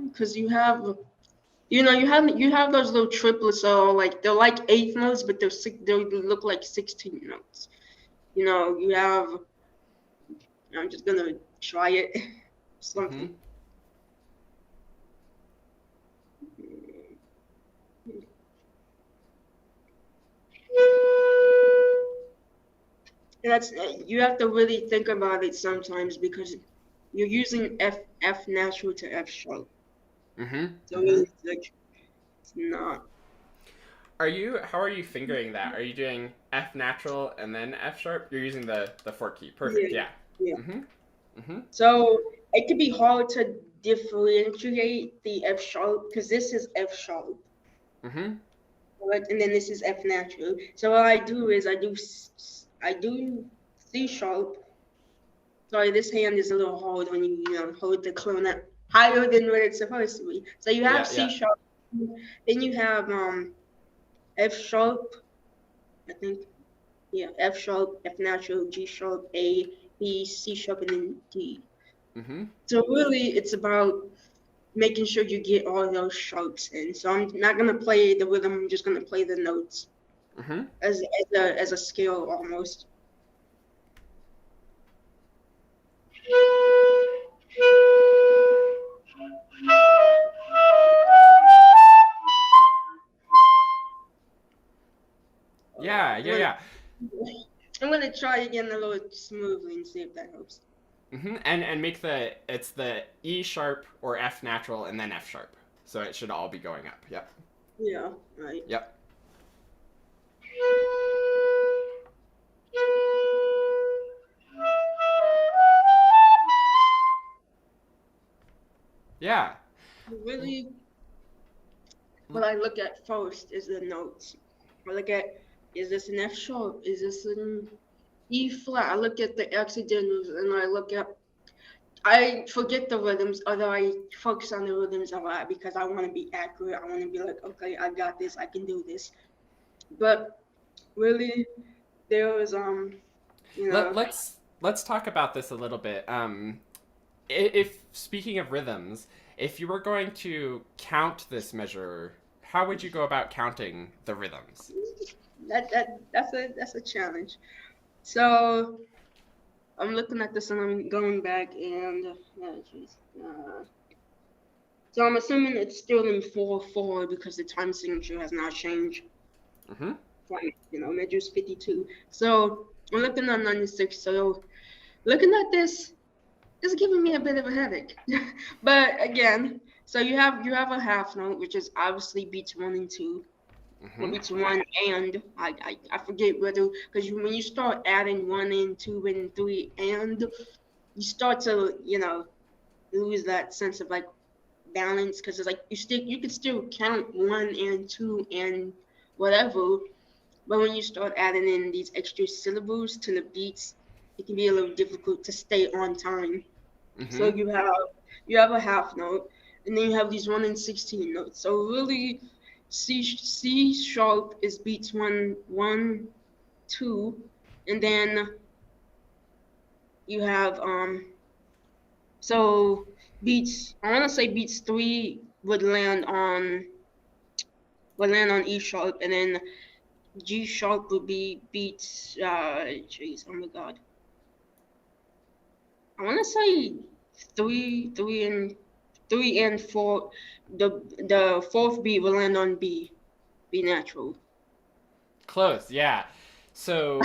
because you have those little triplets, so like they're like eighth notes, but they look like 16 notes. You have. I'm just gonna try it. Mm-hmm. Something. That's you have to really think about it sometimes because you're using F natural to F sharp, Mm-hmm. so Mm-hmm. it's like it's not. How are you fingering that? Are you doing F natural and then F sharp? You're using the fourth key. Perfect. Yeah, Yeah. yeah. Mm-hmm. Mm-hmm. So it could be hard to differentiate the F sharp because this is F sharp, Mm-hmm. right? And then this is F natural. So what I do is I do C sharp. Sorry, this hand is a little hard when you hold the clarinet higher than what it's supposed to be. So you have Yeah, C yeah. sharp, then you have F sharp, I think. Yeah, F sharp, F natural, G sharp, A, B, C sharp, and then D. Mm-hmm. So really, it's about making sure you get all those sharps in. So I'm not gonna play the rhythm. I'm just gonna play the notes Mm-hmm. as a scale almost. Yeah, I'm yeah, gonna yeah. I'm gonna try again a little smoothly and see if that helps. Mm-hmm. And make it's the E sharp or F natural and then F sharp. So it should all be going up. Yep. Yeah, right. Yep. Yeah. Really, what I look at first is the notes. I look at, is this an F sharp? Is this an E flat? I look at the accidentals and I forget the rhythms, although I focus on the rhythms a lot because I want to be accurate. I want to be like, okay, I got this, I can do this. But really, there was you know, Let's talk about this a little bit. If speaking of rhythms, if you were going to count this measure, how would you go about counting the rhythms? that's a challenge. So I'm looking at this and I'm going back and geez. So I'm assuming it's still in 4/4 because the time signature has not changed Mm-hmm. from measures 52. So I'm looking at 96. So looking at this is giving me a bit of a headache. But again, so you have a half note, which is obviously beats 1 and 2. Or Mm-hmm. beats one and I forget whether because when you start adding 1 and 2 and 3 and you start to lose that sense of like balance because it's like you could still count 1 and 2 and whatever, but when you start adding in these extra syllables to the beats, it can be a little difficult to stay on time. So Mm-hmm. you have a half note, and then you have these 1 and 16 notes. So really, C sharp is beats 1 1 2, and then you have So beats, I want to say beats 3 would land on E sharp, and then G sharp would be beats. Jeez, oh my God. I want to say three and four. The fourth beat will land on B natural. Close, yeah. So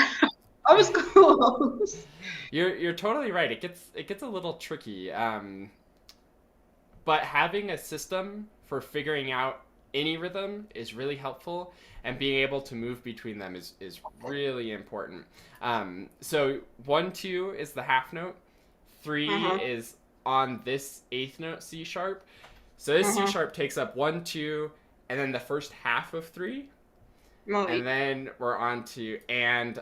I was close. you're totally right. It gets a little tricky. But having a system for figuring out any rhythm is really helpful, and being able to move between them is really important. So 1 2 is the half note, 3 Uh-huh. is on this eighth note C sharp. So this C Uh-huh. sharp takes up 1 2, and then the first half of 3, and Right. then we're on to and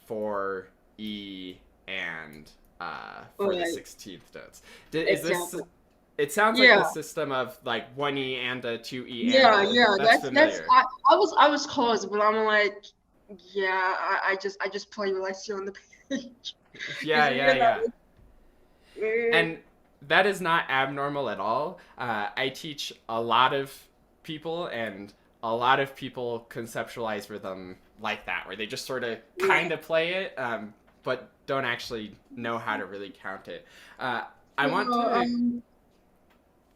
for E and for the Right. 16th notes. Is this? Exactly. It sounds like Yeah. the system of like 1 E and a 2 E and Yeah. a. Yeah. That's That's familiar. I was close, but I'm like, yeah. I just play what I see on the page. Yeah, Cause yeah, yeah. eh, And that is not abnormal at all. I teach a lot of people, and a lot of people conceptualize rhythm like that, where they just sort of yeah. kind of play it, but don't actually know how to really count it. Uh, I want So, to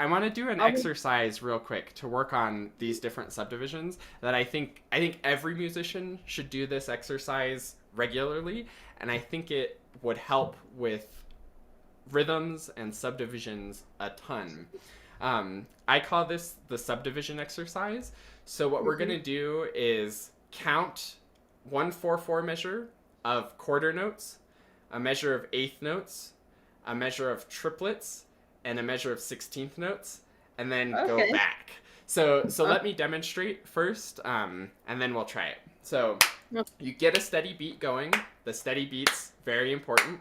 I want to do an I was exercise real quick to work on these different subdivisions that I think every musician should do this exercise regularly, and I think it would help with rhythms and subdivisions a ton. I call this the subdivision exercise. So what we're mhm. gonna do is count 1 4 4 measure of quarter notes, a measure of eighth notes, a measure of triplets, and a measure of 16th notes, and then go Okay. back. So Uh, let me demonstrate first, and then we'll try it. So no, you get a steady beat going. The steady beat's very important,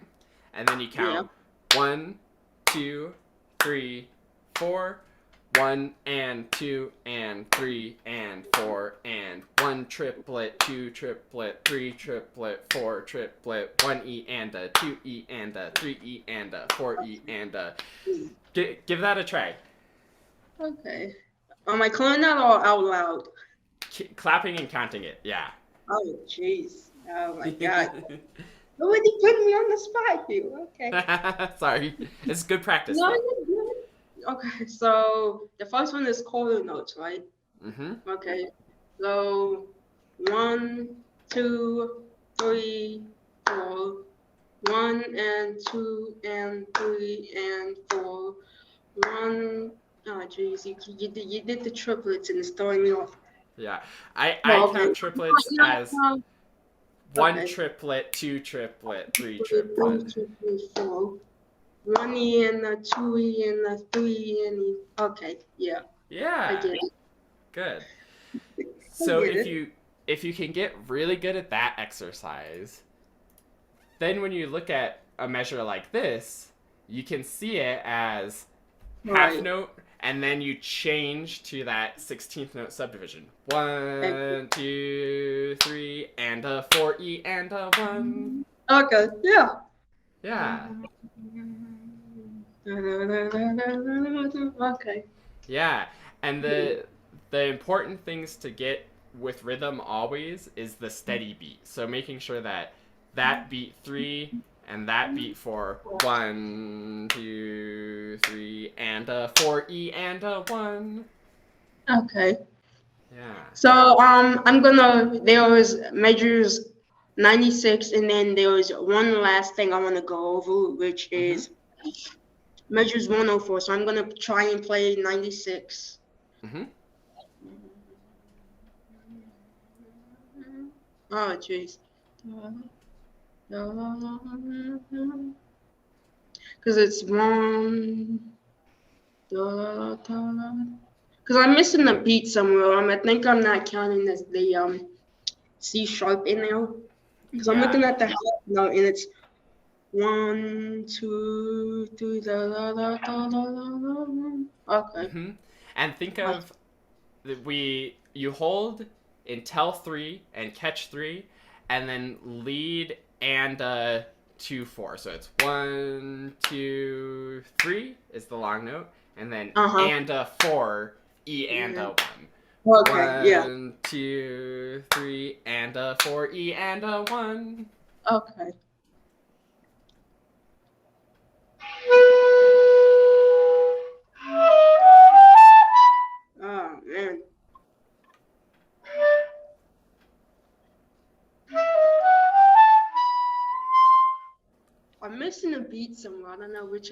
and then you yeah. count 1 2 3 4, 1 and 2 and 3 and 4 and 1 triplet, 2 triplet, 3 triplet, 4 triplet, 1 E and a 2 E and a 3 E and a 4 E and a. Give that a try. Okay. Am I calling that or out loud? Clapping and counting it. Yeah. Oh, jeez. Oh my God. Nobody put me on the spot here. Okay. Sorry. It's good practice No, though. you're good. Okay. So the first one is quarter notes, right? Mm-hmm. Okay. So 1 2 3 4. 1 and 2 and 3 and 4. One. Oh, jeez. You did the triplets and it's throwing me off. Yeah. I No, okay. count triplets as Yeah, one okay. triplet, 2 triplet, 3 triplet. 1 2 3 4. 1 E and a 2 E and a 3 and E. Okay, yeah, I Yeah. get it. Good. I So get it. if you can get really good at that exercise, then when you look at a measure like this, you can see it as half Right. note, and then you change to that 16th note subdivision. Okay. 1 2 3 and a 4 E and a 1. Okay. Yeah. Yeah. Okay. Yeah. And the important things to get with rhythm always is the steady beat. So making sure that that beat 3 and that beat 4, 1 2 3 and a 4 E and a 1. Okay. Yeah. So there was measures 96, and then there was one last thing I want to go over, which Mhm. is measures 104. So I'm gonna try and play 96. Mhm. Oh, jeez. Because it's one. Because I'm missing the beat somewhere. I think I'm not counting the C sharp in there. Because I'm Yeah. looking at the half note and it's 1 2 3 da, da, da, da, da, da, da. Okay. Mhm. And think I- of you hold until 3 and catch 3, and then lead and 2, 4. So it's 1, 2, 3 is the long note, and then and a 4, E and a 1. Okay, yeah. 1, 2, 3, and a 4, E and a 1. Okay. Oh man. I'm missing a beat somewhere. I don't know which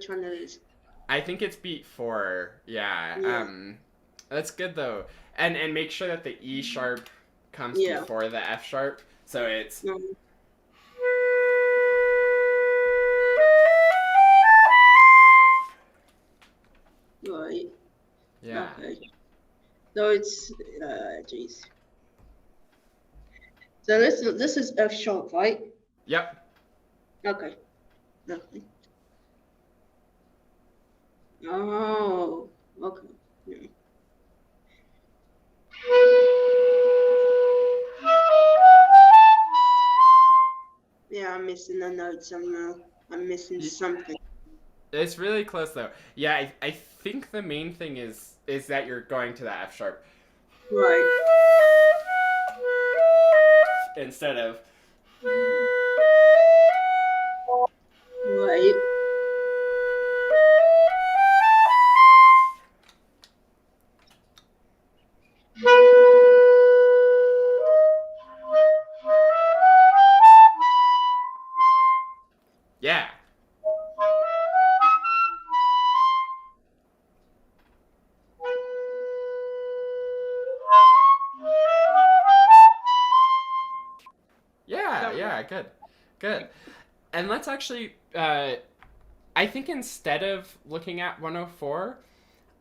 one it is. I think it's beat 4. Yeah. Yeah. That's good though. And make sure that the E sharp comes Yeah. before the F sharp. So it's Right. yeah. Okay. So it's geez. So this is F sharp, right? Yep. Okay. Okay. Oh. Okay. Yeah. Yeah, I'm missing a note somehow. I'm missing something. It's really close though. Yeah, I think the main thing is that you're going to the F sharp. Right. Instead of Right. yeah. Yeah, good. And let's actually, I think instead of looking at 104,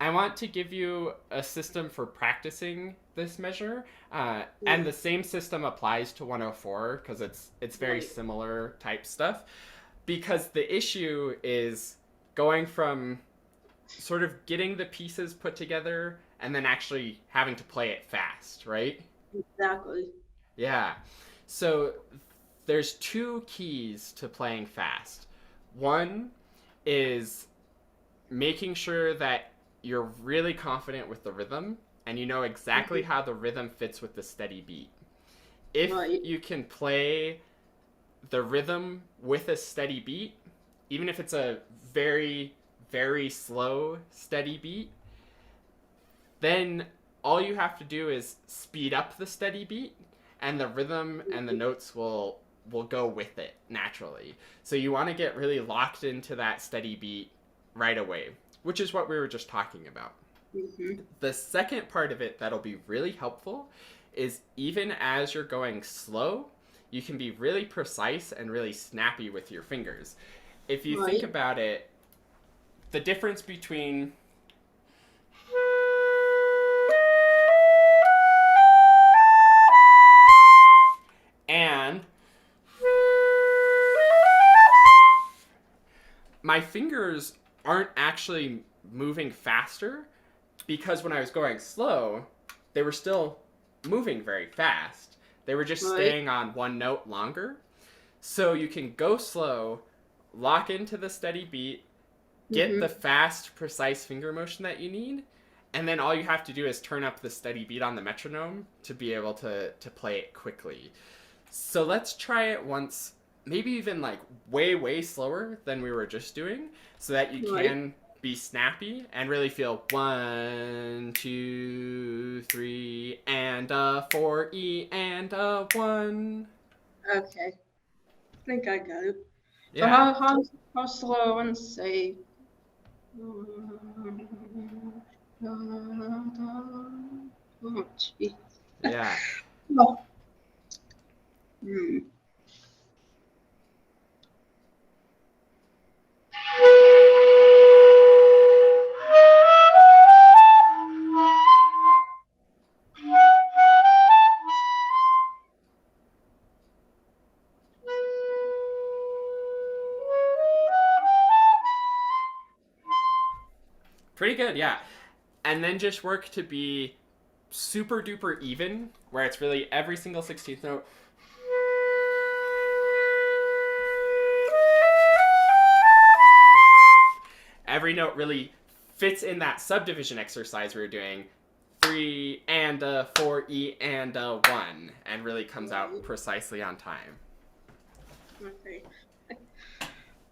I want to give you a system for practicing this measure, and the same system applies to 104 because it's very similar type stuff. Because the issue is going from sort of getting the pieces put together and then actually having to play it fast, right? Exactly. Yeah. So there's 2 keys to playing fast. One is making sure that you're really confident with the rhythm and you know exactly how the rhythm fits with the steady beat. If you can play the rhythm with a steady beat, even if it's a very, very slow steady beat, then all you have to do is speed up the steady beat and the rhythm and the notes will go with it naturally. So you want to get really locked into that steady beat right away, which is what we were just talking about. The second part of it that'll be really helpful is even as you're going slow, you can be really precise and really snappy with your fingers. If you think about it, the difference between and my fingers aren't actually moving faster because when I was going slow, they were still moving very fast. They were just staying on one note longer. So you can go slow, lock into the steady beat, get the fast, precise finger motion that you need, and then all you have to do is turn up the steady beat on the metronome to be able to play it quickly. So let's try it once, maybe even like way, way slower than we were just doing, so that you can be snappy and really feel 1, 2, 3, and a 4, E, and a 1. Okay. I think I got it. So Yeah. how slow? I want to say. Oh, jeez. Yeah. Oh. Pretty good, yeah. And then just work to be super duper even, where it's really every single 16th note every note really fits in that subdivision exercise we were doing. 3 and a 4 E and a 1, and really comes out precisely on time. Okay.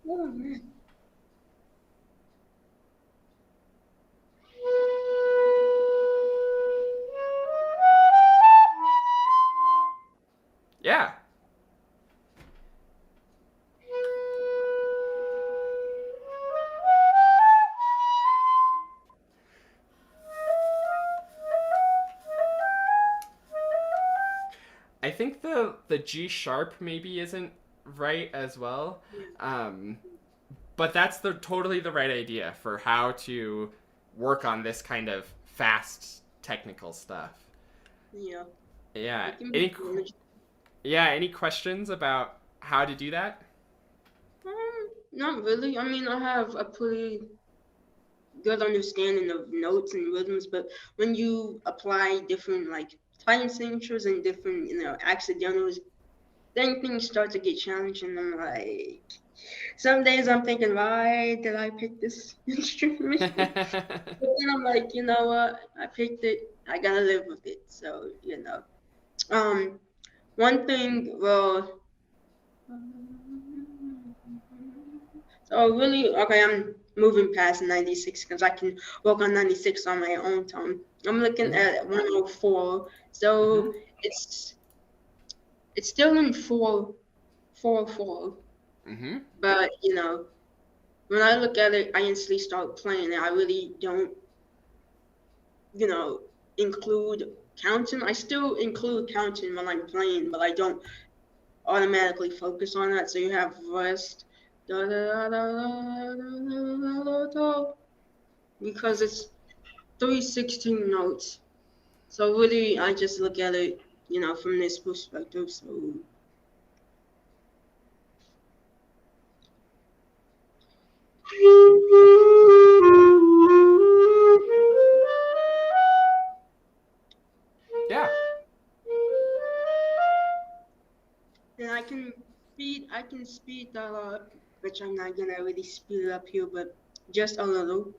Oh, man. Yeah. I think the G sharp maybe isn't right as well. Um, but that's totally the right idea for how to work on this kind of fast technical stuff. Yeah. Yeah. It can be managed. Any questions about how to do that? Not really. I mean, I have a pretty good understanding of notes and rhythms, but when you apply different like time signatures and different, accidentals, then things start to get challenging. I'm like, some days I'm thinking, why did I pick this instrument? But then I'm like, you know what? I picked it. I gotta live with it. So, one thing, well, so really, okay, I'm moving past 96 because I can work on 96 on my own time. I'm looking at 104. So it's it's still in 4 4 4. But when I look at it, I instantly start playing it. I really don't, you know, include counting. I still include counting when I'm playing, but I don't automatically focus on that. So you have rest, da da da da da da da da, because it's 316 notes. So really, I just look at it, from this perspective. So Yeah. then I can speed that up, which I'm not gonna really speed it up here, but just a little.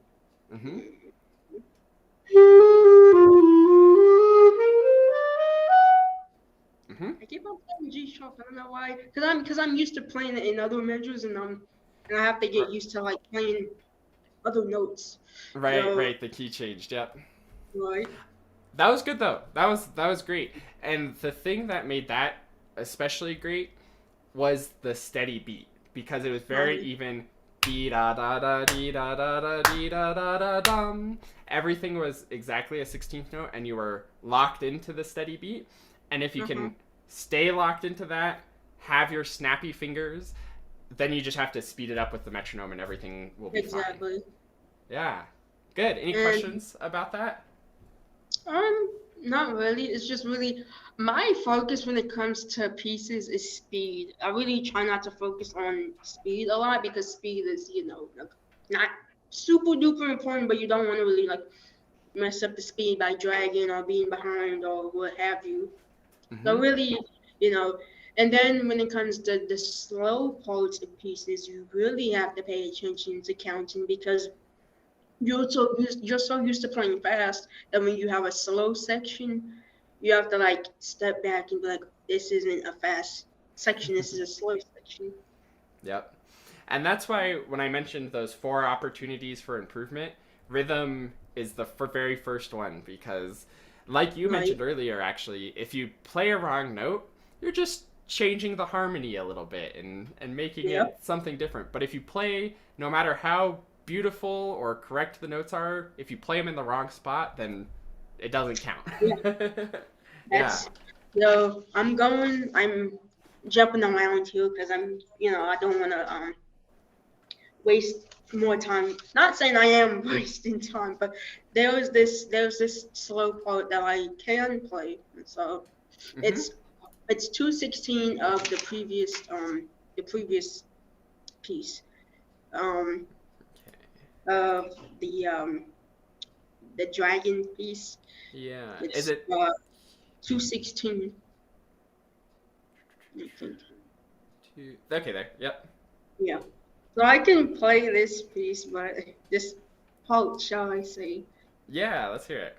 I keep on playing G sharp. I don't know why. Cause I'm used to playing it in other measures, and I have to get used to like playing other notes. Right, So, right. The key changed. Yep. right. That was good though. That was great. And the thing that made that especially great was the steady beat, because it was very even. Dee da da da dee da da da dee da da da dum. Everything was exactly a 16th note, and you were locked into the steady beat. And if you can stay locked into that, have your snappy fingers, then you just have to speed it up with the metronome, and everything will be fine. Exactly. Yeah. Good. Any questions about that? Not really. It's just really my focus when it comes to pieces is speed. I really try not to focus on speed a lot because speed is, like, not super duper important, but you don't want to really like mess up the speed by dragging or being behind or what have you. So really, you know, and then when it comes to the slow parts of pieces, you really have to pay attention to counting because you're so used to playing fast that when you have a slow section, you have to like step back and be like, this isn't a fast section, this is a slow section. Yep. And that's why when I mentioned those 4 opportunities for improvement, rhythm is the very first one, because like you mentioned earlier, actually, if you play a wrong note, you're just changing the harmony a little bit and making it something different. But if you play, no matter how beautiful or correct the notes are, if you play them in the wrong spot, then it doesn't count. Yeah. So I'm jumping around here because I don't want to waste more time. Not saying I am wasting time, but there's this slow part that I can play. So it's 216 of the previous piece. Of the dragon piece. Yeah. It's Is it 216, I think. okay there? Yep. Yeah. So I can play this piece, but this part, shall I say. Yeah, let's hear it.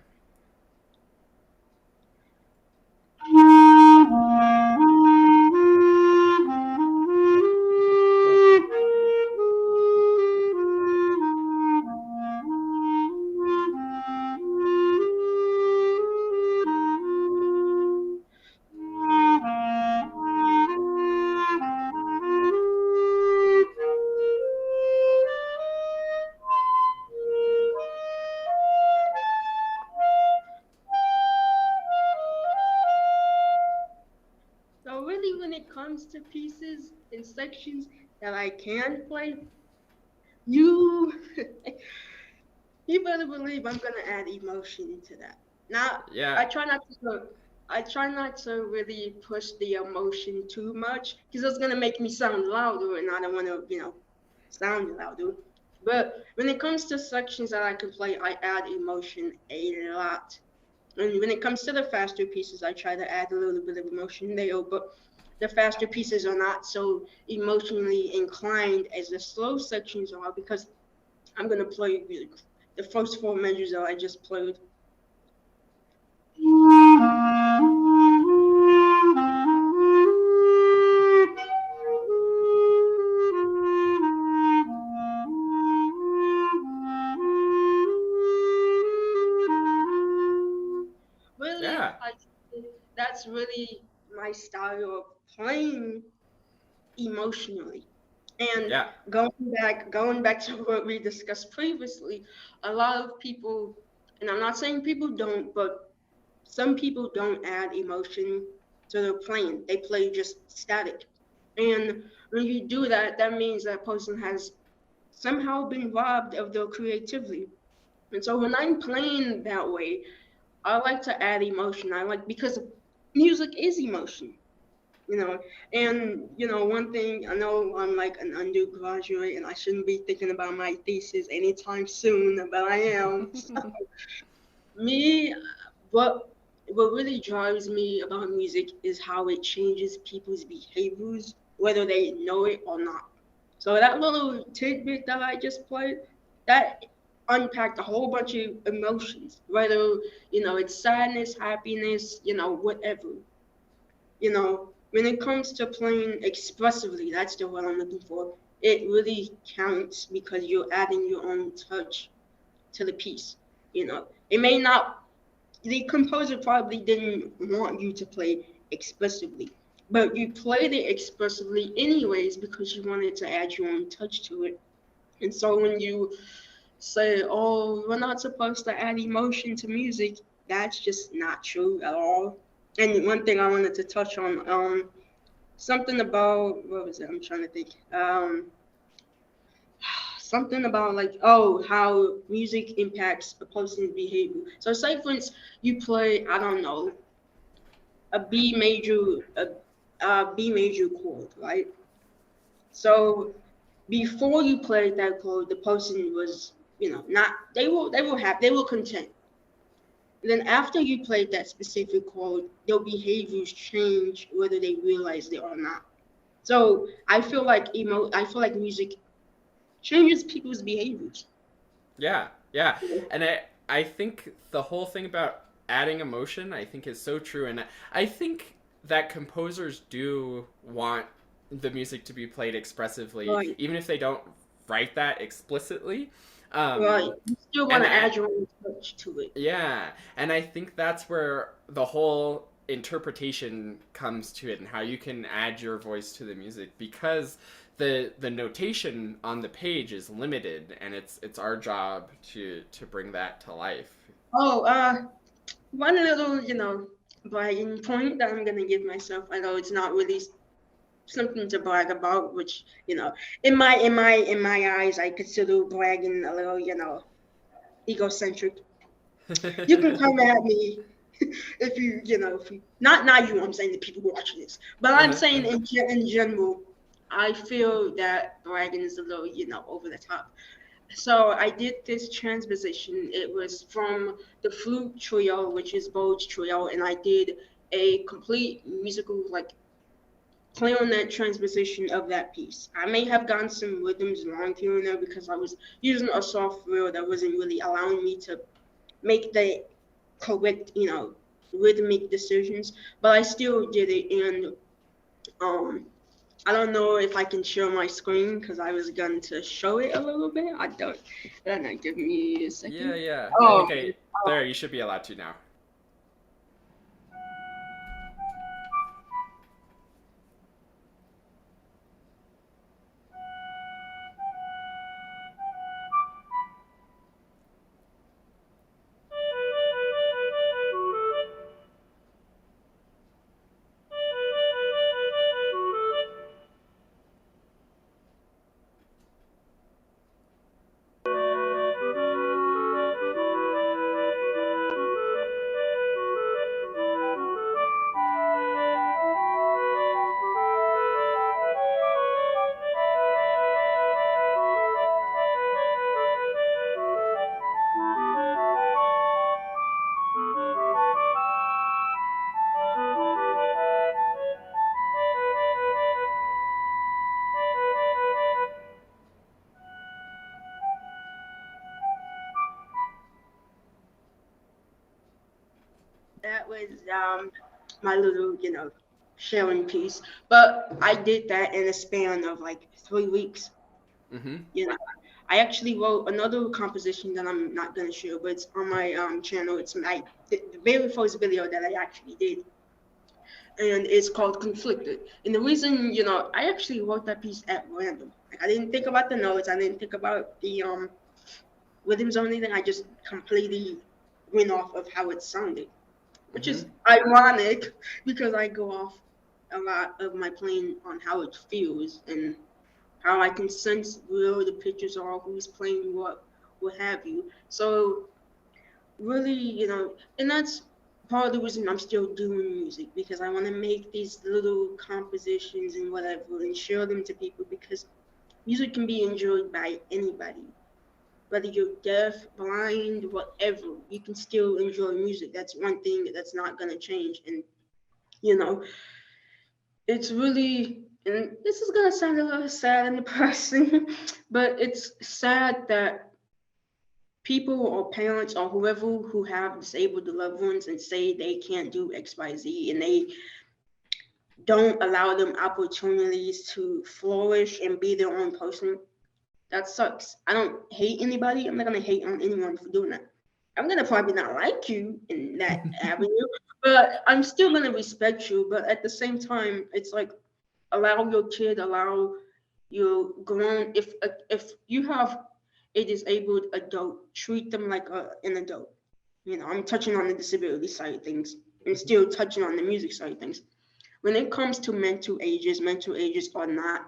So really, when it comes to pieces and sections that I can play, you you better believe I'm gonna add emotion to that. Now, I Yeah, try not to. I try not to really push the emotion too much because it's gonna make me sound louder, and I don't want to, sound louder. But when it comes to sections that I can play, I add emotion a lot. And when it comes to the faster pieces, I try to add a little bit of emotion there, but the faster pieces are not so emotionally inclined as the slow sections are because I'm gonna play the first four measures that I just played. Really, yeah, that's really my style of playing emotionally. And yeah, going back to what we discussed previously, a lot of people, and I'm not saying people don't, but some people don't add emotion to their playing. They play just static. And when you do that, that means that person has somehow been robbed of their creativity. And so when I'm playing that way, I like to add emotion. I like because music is emotion, you know. And one thing I know, I'm like an undergraduate, and I shouldn't be thinking about my thesis anytime soon, but I am. Me, what what really drives me about music is how it changes people's behaviors, whether they know it or not. So that little tidbit that I just played, that unpacked a whole bunch of emotions, whether it's sadness, happiness, whatever. When it comes to playing expressively, that's the word I'm looking for. It really counts because you're adding your own touch to the piece. It may not, the composer probably didn't want you to play expressively, but you played it expressively anyways because you wanted to add your own touch to it. And so when you say, oh, we're not supposed to add emotion to music, that's just not true at all. And one thing I wanted to touch on, something about, what was it? I'm trying to think. Something about like, oh, how music impacts a person's behavior. So say for instance you play, I don't know, a B major, a B major chord, right? So before you played that chord, the person was, not, they were content. Then after you played that specific chord, their behaviors change whether they realize it or not. So I feel like music changes people's behaviors. yeah, yeah. And I think the whole thing about adding emotion, I think, is so true. And I think that composers do want the music to be played expressively, Right, even if they don't write that explicitly. right. Um, You still want and to I, add your own touch to it. Yeah, and I think that's where the whole interpretation comes to it and how you can add your voice to the music because the notation on the page is limited and it's our job to bring that to life. Oh, one little, bragging point that I'm gonna give myself. I know it's not really something to brag about, which, in my eyes, I consider bragging a little, egocentric. You can come at me if you not you. I'm saying the people watching this, but I'm saying in general, I feel that bragging is a little, over the top. So I did this transposition. It was from the flute trio, which is Bode's trio, and I did a complete musical like play on that transposition of that piece. I may have gotten some rhythms wrong here and there because I was using a software that wasn't really allowing me to make the correct, rhythmic decisions, but I still did it. And I don't know if I can share my screen because I was going to show it a little bit. I don't know. Give me a Yeah, second. yeah. I Oh, think there, you should be allowed to now. that was my little, sharing piece. But I did that in a span of like 3 weeks. Mm-hmm. You know, I actually wrote another composition that I'm not gonna share, but it's on my channel. It's the very first video that I actually did, and it's called Conflicted. And the reason, I actually wrote that piece at random. Like I didn't think about the notes. I didn't think about the rhythms or anything. I just completely went off of how it sounded, which Mm-hmm. is ironic because I go off a lot of my playing on how it feels and how I can sense where the pitches are, who's playing what have you. So really, and that's part of the reason I'm still doing music because I want to make these little compositions and whatever and share them to people because music can be enjoyed by anybody. Whether you're deaf, blind, whatever, you can still enjoy music. That's one thing that's not gonna change. And you know, it's really, and this is gonna sound a little sad in the person, but it's sad that people or parents or whoever who have disabled loved ones and say they can't do XYZ and they don't allow them opportunities to flourish and be their own person. That sucks. I don't hate anybody. I'm not gonna hate on anyone for doing that. I'm gonna probably not like you in that avenue, but I'm still gonna respect you. But at the same time, it's like allow your kid, allow your grown. If you have a disabled adult, treat them like an adult. I'm touching on the disability side of things and still touching on the music side of things. When it comes to mental ages are not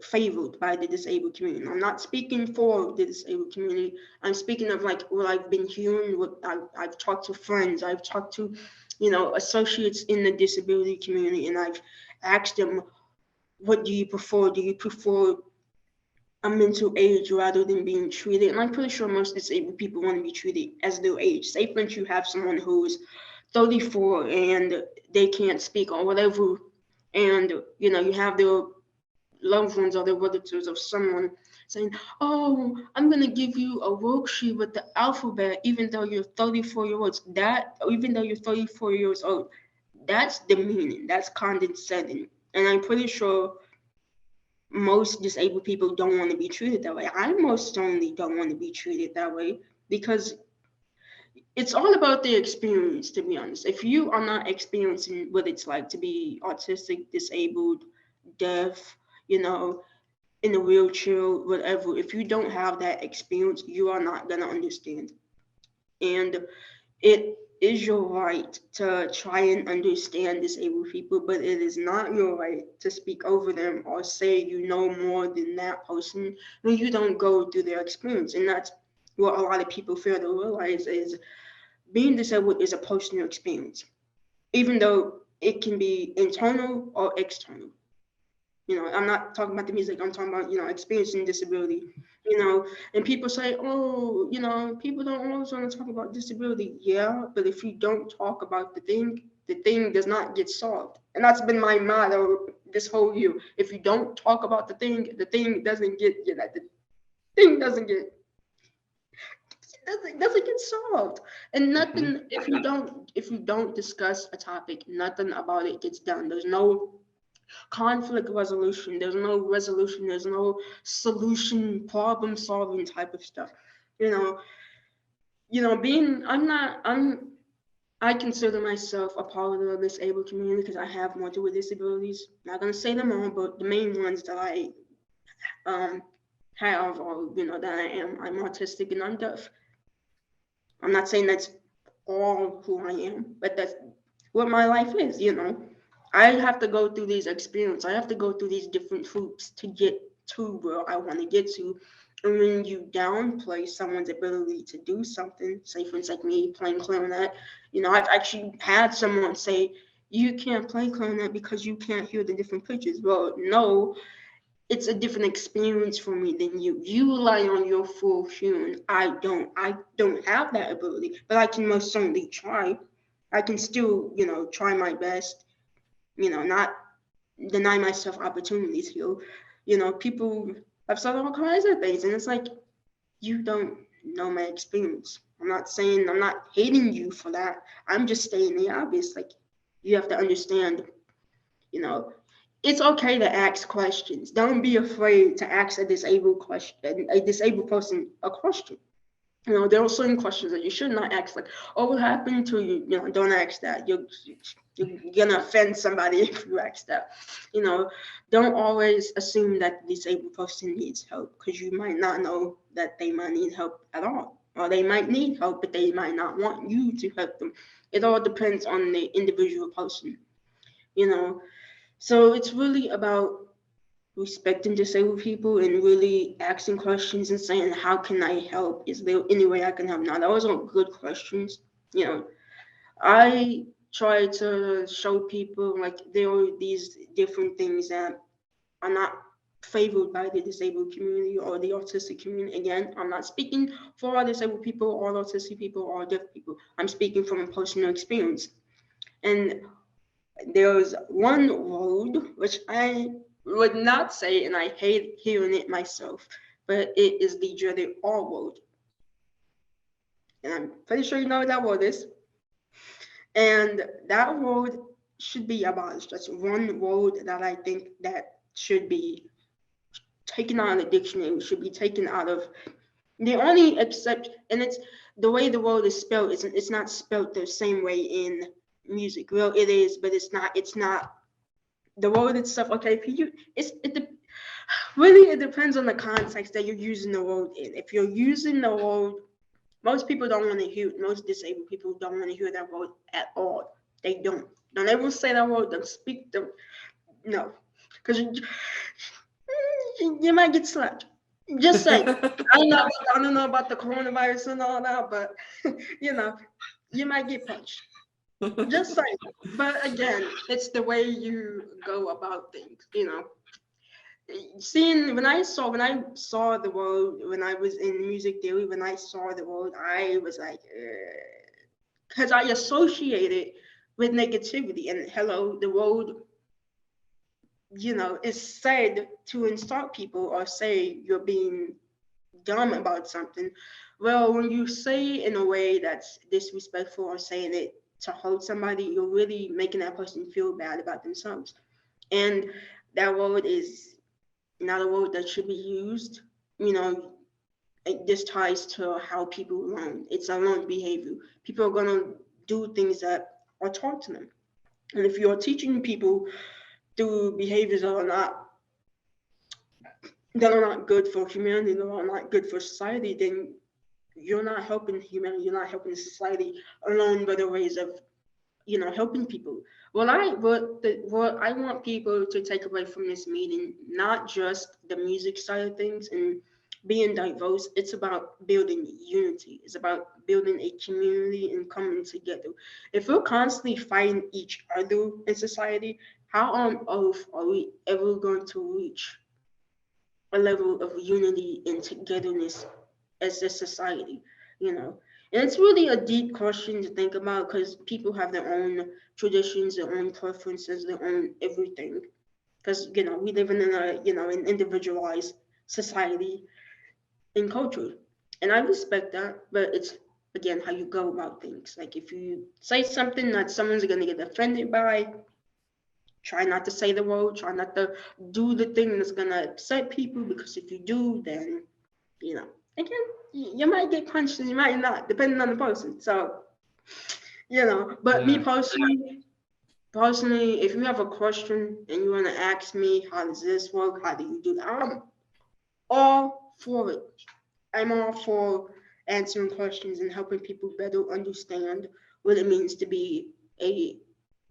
favored by the disabled community. I'm not speaking for the disabled community. I'm speaking of like what I've been hearing, what I've talked to friends, I've talked to, associates in the disability community, and I've asked them, what do you prefer? Do you prefer a mental age rather than being treated? And I'm pretty sure most disabled people want to be treated as their age. Say, for instance, you have someone who's 34 and they can't speak or whatever, and you have their loved ones or their relatives of someone saying, "Oh, I'm gonna give you a worksheet with the alphabet, even though you're 34 years old." Even though you're 34 years old, that's demeaning. That's condescending, and I'm pretty sure most disabled people don't want to be treated that way. I most certainly don't want to be treated that way because it's all about the experience, to be honest. If you are not experiencing what it's like to be autistic, disabled, deaf, you know, in a wheelchair, whatever, if you don't have that experience, you are not going to understand. And it is your right to try and understand disabled people, but it is not your right to speak over them or say you know more than that person when you don't go through their experience. And that's what a lot of people fail to realize is being disabled is a personal experience, even though it can be internal or external. I'm not talking about the music. I'm talking about, experiencing disability, and people say, oh, people don't always want to talk about disability. Yeah, but if you don't talk about the thing, the thing does not get solved. And that's been my motto this whole year. If you don't talk about the thing doesn't get, the thing doesn't get solved. And nothing, if you don't discuss a topic, nothing about it gets done. There's no conflict resolution, there's no solution, problem solving type of stuff. Being I consider myself a part of the disabled community because I have multiple disabilities. Not gonna say them all, but the main ones that I have, or that I'm autistic and I'm deaf. I'm not saying that's all who I am, but that's what my life is. I have to go through these experiences. I have to go through these different hoops to get to where I want to get to. And when you downplay someone's ability to do something, say for instance, like me playing clarinet, I've actually had someone say, you can't play clarinet because you can't hear the different pitches. Well, no, it's a different experience for me than you. You rely on your full hearing. I don't have that ability, but I can most certainly try. I can still, try my best, not deny myself opportunities here. People have said all kinds of things, and it's like, you don't know my experience. I'm not hating you for that. I'm just stating the obvious. Like, you have to understand, it's okay to ask questions. Don't be afraid to ask a disabled person a question. There are certain questions that you should not ask, like, oh, what happened to you? Don't ask that. You're gonna offend somebody if you ask that. Don't always assume that the disabled person needs help, because you might not know that they might need help at all. Or they might need help, but they might not want you to help them. It all depends on the individual person, So it's really about respecting disabled people and really asking questions and saying, how can I help? Is there any way I can help? Now, those are good questions. I try to show people, like, there are these different things that are not favored by the disabled community or the autistic community. Again, I'm not speaking for all disabled people or autistic people or deaf people. I'm speaking from a personal experience. And there's one road which I would not say, and I hate hearing it myself, but it is the dreaded R road. And I'm pretty sure you know what that word is. And that road should be abolished. That's one road that I think that should be taken out of the dictionary, should be taken out of the only except, and it's the way the word is spelled. It's not spelled the same way in music. Well, it is, but it's not the word itself. Okay, if you really, it depends on the context that you're using the word in. If you're using the word, most people don't want to hear. Most disabled people don't want to hear that word at all. They don't. Don't ever say that word. Don't speak them. No, because you might get slapped. Just saying. I don't know about the coronavirus and all that, but you might get punched. Just saying. But again, it's the way you go about things. Seeing when I saw the world, when I was in music theory, when I saw the world, I was like, because I associate it with negativity. And hello, the world, is said to insult people or say you're being dumb about something. Well, when you say in a way that's disrespectful or saying it to hurt somebody, you're really making that person feel bad about themselves. And that word is not a word that should be used. This ties to how people learn. It's a learned behavior. People are gonna do things that are taught to them. And if you're teaching people through behaviors that are not good for humanity, that are not good for society, then you're not helping humanity, you're not helping society along better ways of, helping people. What I want people to take away from this meeting, not just the music side of things and being diverse, it's about building unity. It's about building a community and coming together. If we're constantly fighting each other in society, how on earth are we ever going to reach a level of unity and togetherness as a society? And it's really a deep question to think about because people have their own traditions, their own preferences, their own everything. Because, we live in an individualized society and culture. And I respect that, but it's, again, how you go about things. Like if you say something that someone's going to get offended by, try not to say the word, try not to do the thing that's going to upset people, because if you do, then, again, you might get punched and you might not, depending on the person. So, but me Yeah. personally, if you have a question and you want to ask me, how does this work? How do you do that? I'm all for it. I'm all for answering questions and helping people better understand what it means to be a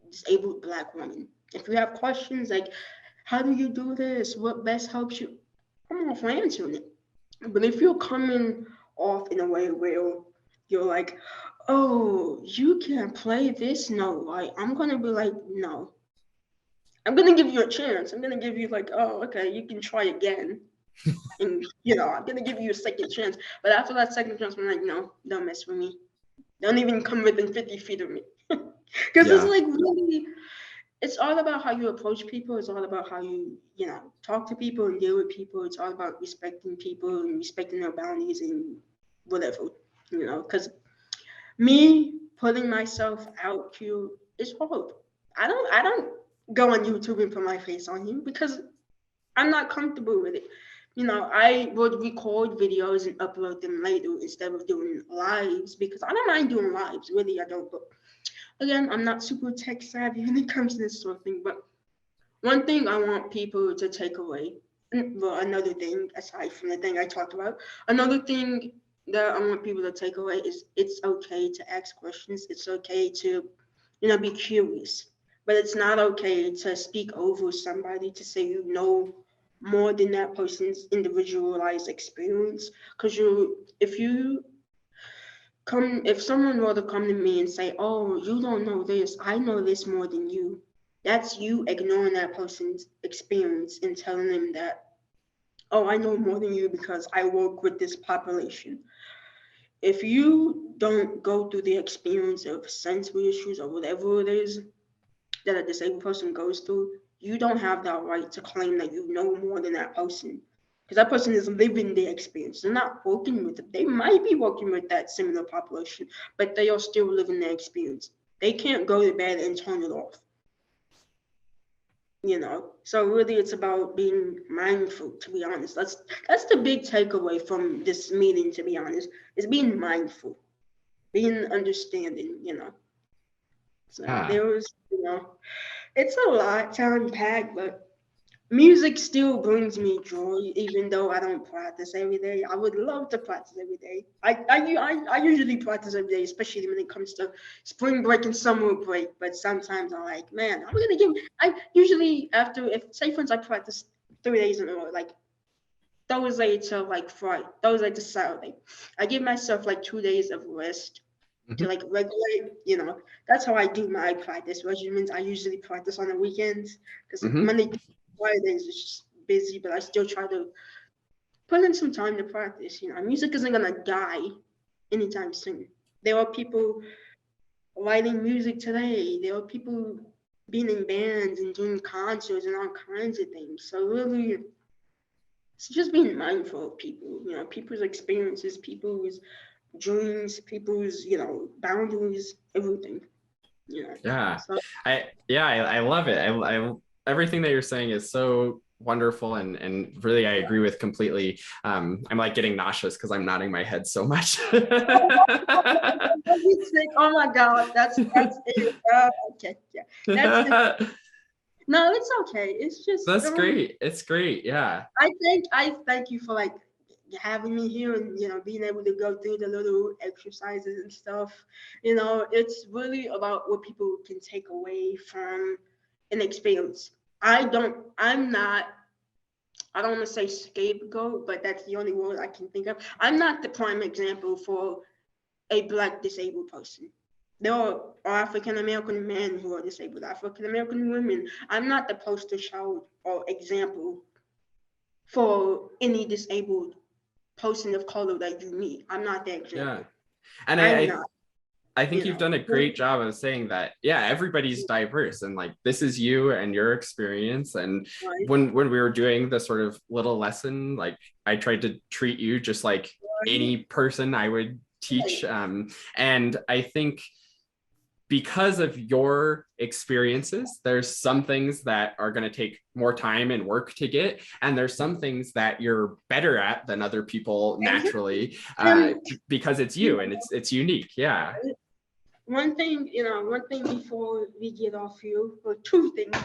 disabled Black woman. If you have questions like, how do you do this? What best helps you? I'm all for answering it. But if you're coming off in a way where you're like, oh, you can't play this note, like, I'm going to be like, no. I'm going to give you a chance. I'm going to give you, like, oh, okay, you can try again. And, I'm going to give you a second chance. But after that second chance, I'm like, no, don't mess with me. Don't even come within 50 feet of me. Because it's Yeah. like really, it's all about how you approach people. It's all about how you, talk to people and deal with people. It's all about respecting people and respecting their boundaries and whatever, because me putting myself out here is hard. I don't go on YouTube and put my face on you because I'm not comfortable with it. I would record videos and upload them later instead of doing lives because I don't mind doing lives. Really, I don't. But again, I'm not super tech savvy when it comes to this sort of thing. But one thing I want people to take away, well, another thing aside from the thing I talked about, another thing that I want people to take away is it's okay to ask questions. It's okay to, be curious, but it's not okay to speak over somebody to say you know more than that person's individualized experience. Because if someone were to come to me and say, oh, you don't know this, I know this more than you, that's you ignoring that person's experience and telling them that, oh, I know more than you because I work with this population. If you don't go through the experience of sensory issues or whatever it is that a disabled person goes through, you don't have that right to claim that you know more than that person. Because that person is living their experience. They're not working with it. They might be working with that similar population, but they are still living their experience. They can't go to bed and turn it off. So really it's about being mindful, to be honest. That's the big takeaway from this meeting, to be honest, is being mindful, being understanding. So Yeah. there was, it's a lot to unpack, but music still brings me joy, even though I don't practice every day. I would love to practice every day. I usually practice every day, especially when it comes to spring break and summer break. But sometimes I'm like, man, I'm gonna give. I usually after, if say for instance I practice 3 days in a row, like Thursday to like Friday, Thursday to Saturday, I give myself like 2 days of rest to Mhm. like regulate. That's how I do my practice regimens. I usually practice on the weekends because Mhm. Monday, Fridays is just busy, but I still try to put in some time to practice. Music isn't gonna die anytime soon. There are people writing music today. There are people being in bands and doing concerts and all kinds of things. So really, it's just being mindful of people. People's experiences, people's dreams, people's boundaries, everything. Yeah. So I love it. Everything that you're saying is so wonderful and really I agree with completely. I'm like getting nauseous because I'm nodding my head so much. don't be sick. Oh my God, that's it. Okay, yeah, that's it. No, it's okay. It's just That's great. It's great. Yeah. I thank you for like having me here and being able to go through the little exercises and stuff. It's really about what people can take away from an experience. I'm not. I don't want to say scapegoat, but that's the only word I can think of. I'm not the prime example for a Black disabled person. There are African American men who are disabled, African American women. I'm not the poster child or example for any disabled person of color that you meet. I'm not that Yeah. example. And I'm not, I think you you've know. done a great job of saying that, yeah, everybody's diverse and like this is you and your experience. And Right, when we were doing the sort of little lesson, like I tried to treat you just like any person I would right. teach. And I think because of your experiences, there's some things that are going to take more time and work to get, and there's some things that you're better at than other people Exactly. naturally, And because it's you and it's unique. Yeah. one thing, one thing before we get off you, or two things.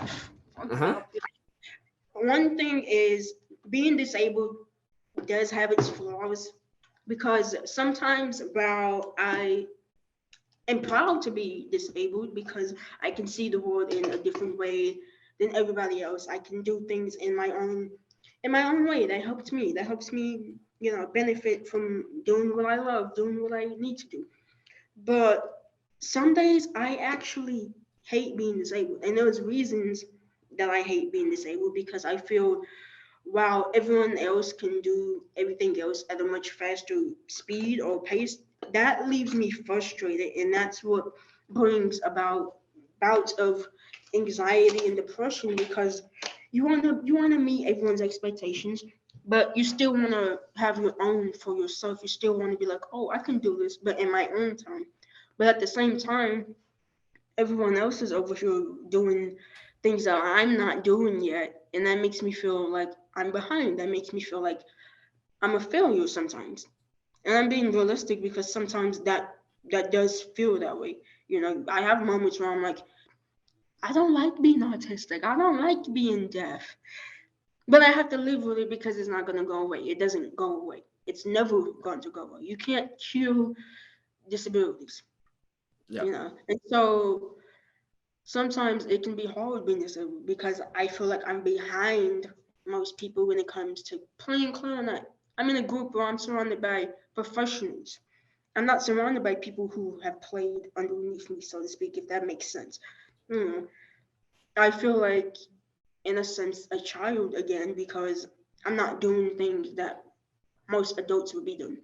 Uh-huh. One thing is being disabled does have its flaws because sometimes while I am proud to be disabled because I can see the world in a different way than everybody else. I can do things in my own way. That helps me, benefit from doing what I love, doing what I need to do. But some days I actually hate being disabled. And there's reasons that I hate being disabled because I feel while everyone else can do everything else at a much faster speed or pace, that leaves me frustrated. And that's what brings about bouts of anxiety and depression because you wanna meet everyone's expectations, but you still wanna have your own for yourself. You still wanna be like, oh, I can do this, but in my own time. But at the same time, everyone else is over here doing things that I'm not doing yet. And that makes me feel like I'm behind. That makes me feel like I'm a failure sometimes. And I'm being realistic because sometimes that does feel that way. I have moments where I'm like, I don't like being autistic. I don't like being deaf. But I have to live with it because it's not gonna go away. It doesn't go away. It's never going to go away. You can't cure disabilities, Yeah. And so sometimes it can be hard being disabled because I feel like I'm behind most people when it comes to playing clarinet. I'm in a group where I'm surrounded by professionals. I'm not surrounded by people who have played underneath me, so to speak, if that makes sense. You know, I feel like, in a sense, a child again because I'm not doing things that most adults would be doing.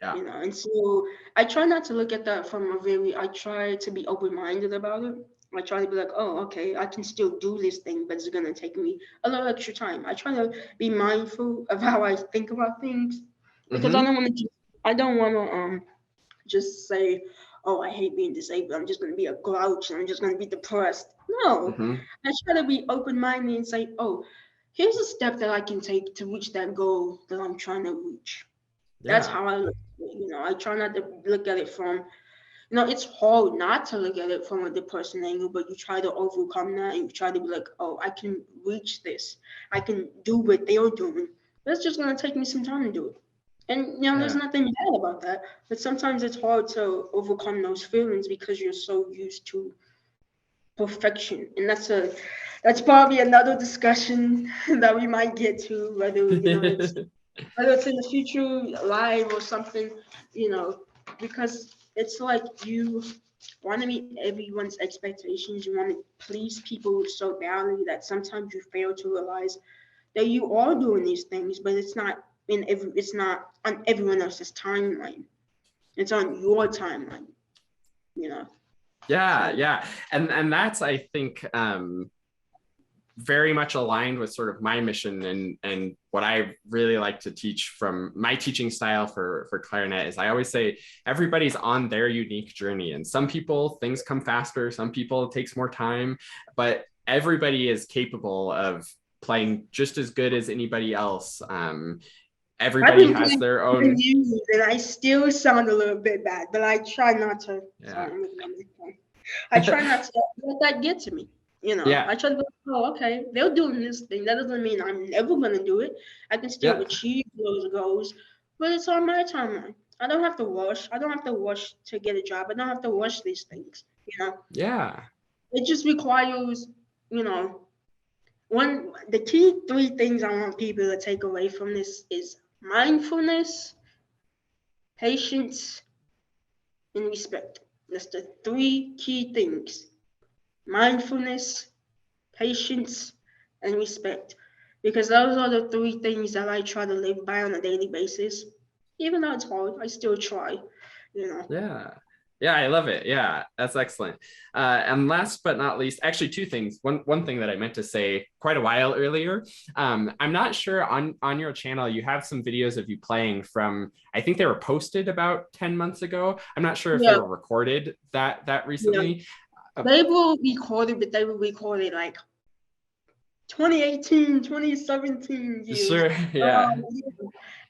Yeah. And so I try not to look at that I try to be open-minded about it. I try to be like, oh, okay, I can still do this thing, but it's gonna take me a little extra time. I try to be mindful of how I think about things because Mm-hmm. I don't want to just say, oh, I hate being disabled. I'm just gonna be a grouch and I'm just gonna be depressed. No, Mm-hmm. I try to be open-minded and say, oh, here's a step that I can take to reach that goal that I'm trying to reach. That's Yeah. how I look at it. I try not to look at it from, it's hard not to look at it from a depression angle, but you try to overcome that and you try to be like, oh, I can reach this. I can do what they're doing. But it's just going to take me some time to do it. And, there's Yeah. nothing bad about that. But sometimes it's hard to overcome those feelings because you're so used to perfection. And that's probably another discussion that we might get to, whether it's in the future live or something, you know, because it's like you want to meet everyone's expectations. You want to please people so badly that sometimes you fail to realize that you are doing these things, but it's not on everyone else's timeline. It's on your timeline, you know. Yeah, So yeah. And that's I think very much aligned with sort of my mission and what I really like to teach from my teaching style for clarinet is I always say everybody's on their unique journey, and some people things come faster, some people it takes more time, but everybody is capable of playing just as good as anybody else. I've Everybody been has playing their for own. years and I still sound a little bit bad, but I try not to. Yeah. Sorry, I'm looking at my phone. I try not to let that get to me. Yeah. I try to go, oh, okay, they're doing this thing. That doesn't mean I'm never gonna do it. I can still Yeah. achieve those goals, but it's on my timeline. I don't have to rush. I don't have to rush to get a job. I don't have to rush these things. Yeah. It just requires, you know, the key three things I want people to take away from this is mindfulness, patience, and respect. That's the three key things: mindfulness, patience, and respect. Because those are the three things that I try to live by on a daily basis. even though it's hard, I still try, you know. Yeah. Yeah, I love it. Yeah, that's excellent. And last but not least, actually two things. One thing that I meant to say quite a while earlier. I'm not sure on your channel you have some videos of you playing from. I think they were posted about 10 months ago. I'm not sure if they Yeah, were recorded that yeah. recently. They will record it, but they will record it like 2018, 2017 years. Sure. Yeah. Yeah.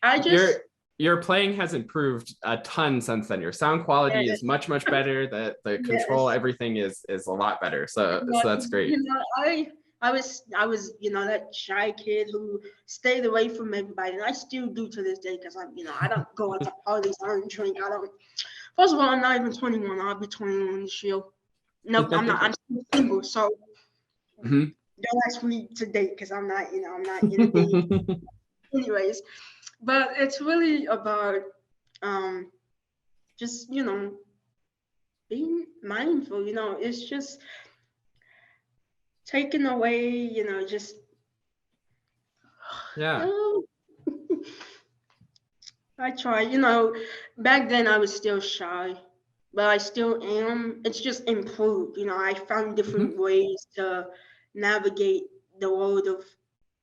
I Your just, your playing has improved a ton since then. Your sound quality is yes, much better. The control, yes. everything is a lot better. So Yeah, that's great. I was, that shy kid who stayed away from everybody, and I still do to this day because I don't go out to parties, I don't drink, I don't. First of all, I'm not even 21. I'll be 21 this year. Nope, I'm not. I'm still single, so Mhm. don't ask me to date because I'm not in a date. Anyways, but it's really about um just being mindful. It's just taking away. Just Yeah. you I try. Back then I was still shy, but I still am. It's just improved. I found Mhm. different ways to navigate the world of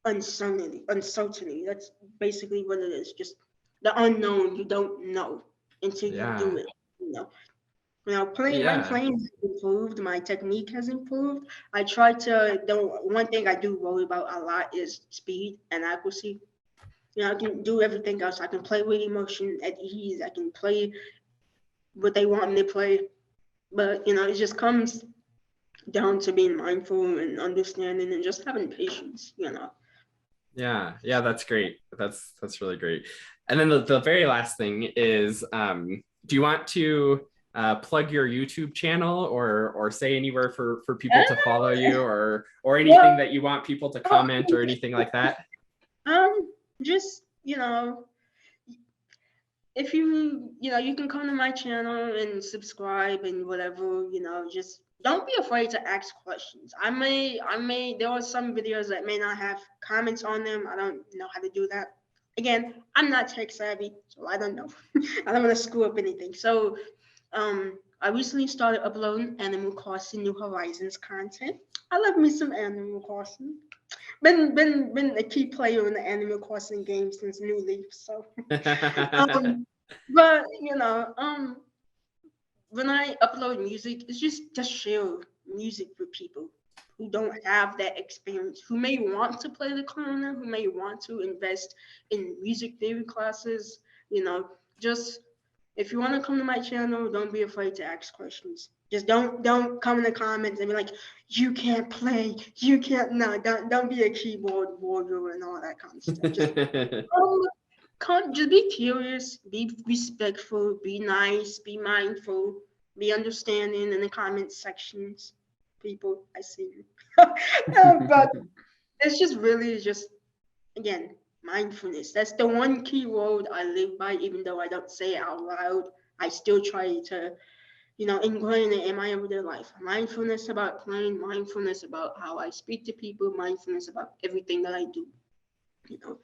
uncertainty. Uncertainty. That's basically what it is. Just the unknown. You don't know until you do Yeah. it. You know. Playing my Yeah. playing has improved. My technique has improved. I try to. The one thing I do worry about a lot is speed and accuracy. I can do everything else. I can play with emotion at ease. I can play what they want me to play. But it just comes down to being mindful and understanding and just having patience. Yeah. Yeah, that's great. That's really great. And then the very last thing is do you want to plug your YouTube channel or say anywhere for people to follow you or anything Well, that you want people to comment or anything like that? just if you can come to my channel and subscribe and whatever, just don't be afraid to ask questions. I may there are some videos that may not have comments on them. I don't know how to do that. Again, I'm not tech savvy, so I don't know. I don't want to screw up anything. So I recently started uploading Animal Crossing New Horizons content. I love me some Animal Crossing. Been a key player in the Animal Crossing game since New Leaf. So um, but when I upload music, it's just share music with people who don't have that experience, who may want to play the clarinet, who may want to invest in music theory classes. You know, just if you want to come to my channel, don't be afraid to ask questions. Just don't come in the comments and be like, you can't play, you can't. No, don't be a keyboard warrior and all that kind of stuff. Just um, just be curious, be respectful, be nice, be mindful, be understanding in the comment sections. People, I see you. But it's just really just again mindfulness. That's the one key word I live by, even though I don't say it out loud. I still try to, ingrain it in my everyday life. Mindfulness about playing, mindfulness about how I speak to people, mindfulness about everything that I do. You know,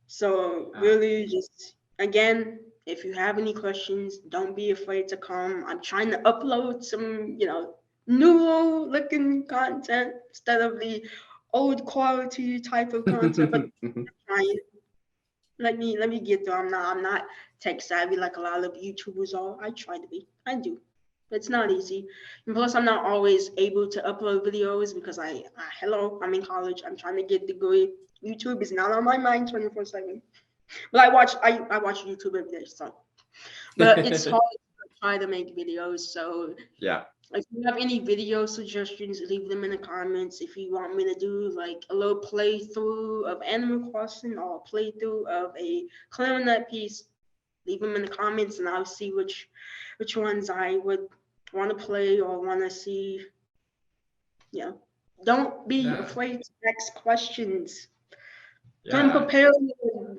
so Yeah. really just again, if you have any questions, don't be afraid to come. I'm trying to upload some, new looking content instead of the old quality type of content, but I'm trying. Let me get there. I'm not tech savvy like a lot of YouTubers are. I try to be. I do. It's not easy. And plus I'm not always able to upload videos because hello, I'm in college. I'm trying to get a degree. YouTube is not on my mind 24/7. But I watch YouTube every day, so but it's hard to try to make videos. So Yeah. if you have any video suggestions, leave them in the comments. If you want me to do like a little playthrough of Animal Crossing or a playthrough of a clarinet piece, leave them in the comments and I'll see which ones I would want to play or want to see. Yeah. Don't be Yeah. afraid to ask questions. Come Yeah. prepared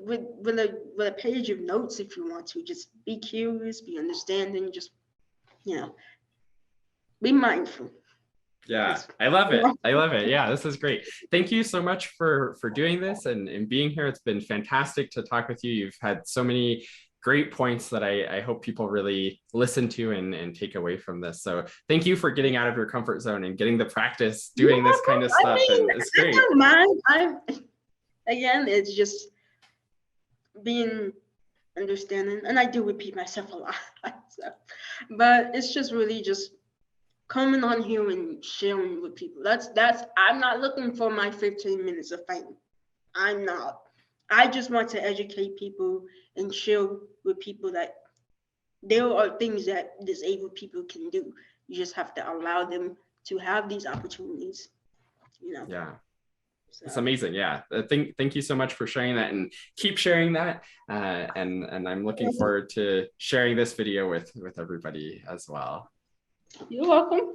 with a page of notes if you want to. Just be curious, be understanding, just you know, be mindful. Yeah, I love it. I love it. Yeah, this is great. Thank you so much for doing this and being here. It's been fantastic to talk with you. You've had so many great points that I hope people really listen to and take away from this. So thank you for getting out of your comfort zone and getting the practice doing this kind of I stuff. mean, And it's I great. don't mind. Again, it's just being understanding, and I do repeat myself a lot. So, but it's just really just coming on here and sharing with people. That's I'm not looking for my 15 minutes of fame. I'm not. I just want to educate people and share with people that there are things that disabled people can do. You just have to allow them to have these opportunities, you know. Yeah. It's So amazing. Yeah. Thank you so much for sharing that and keep sharing that. And I'm looking forward to sharing this video with everybody as well. you're welcome.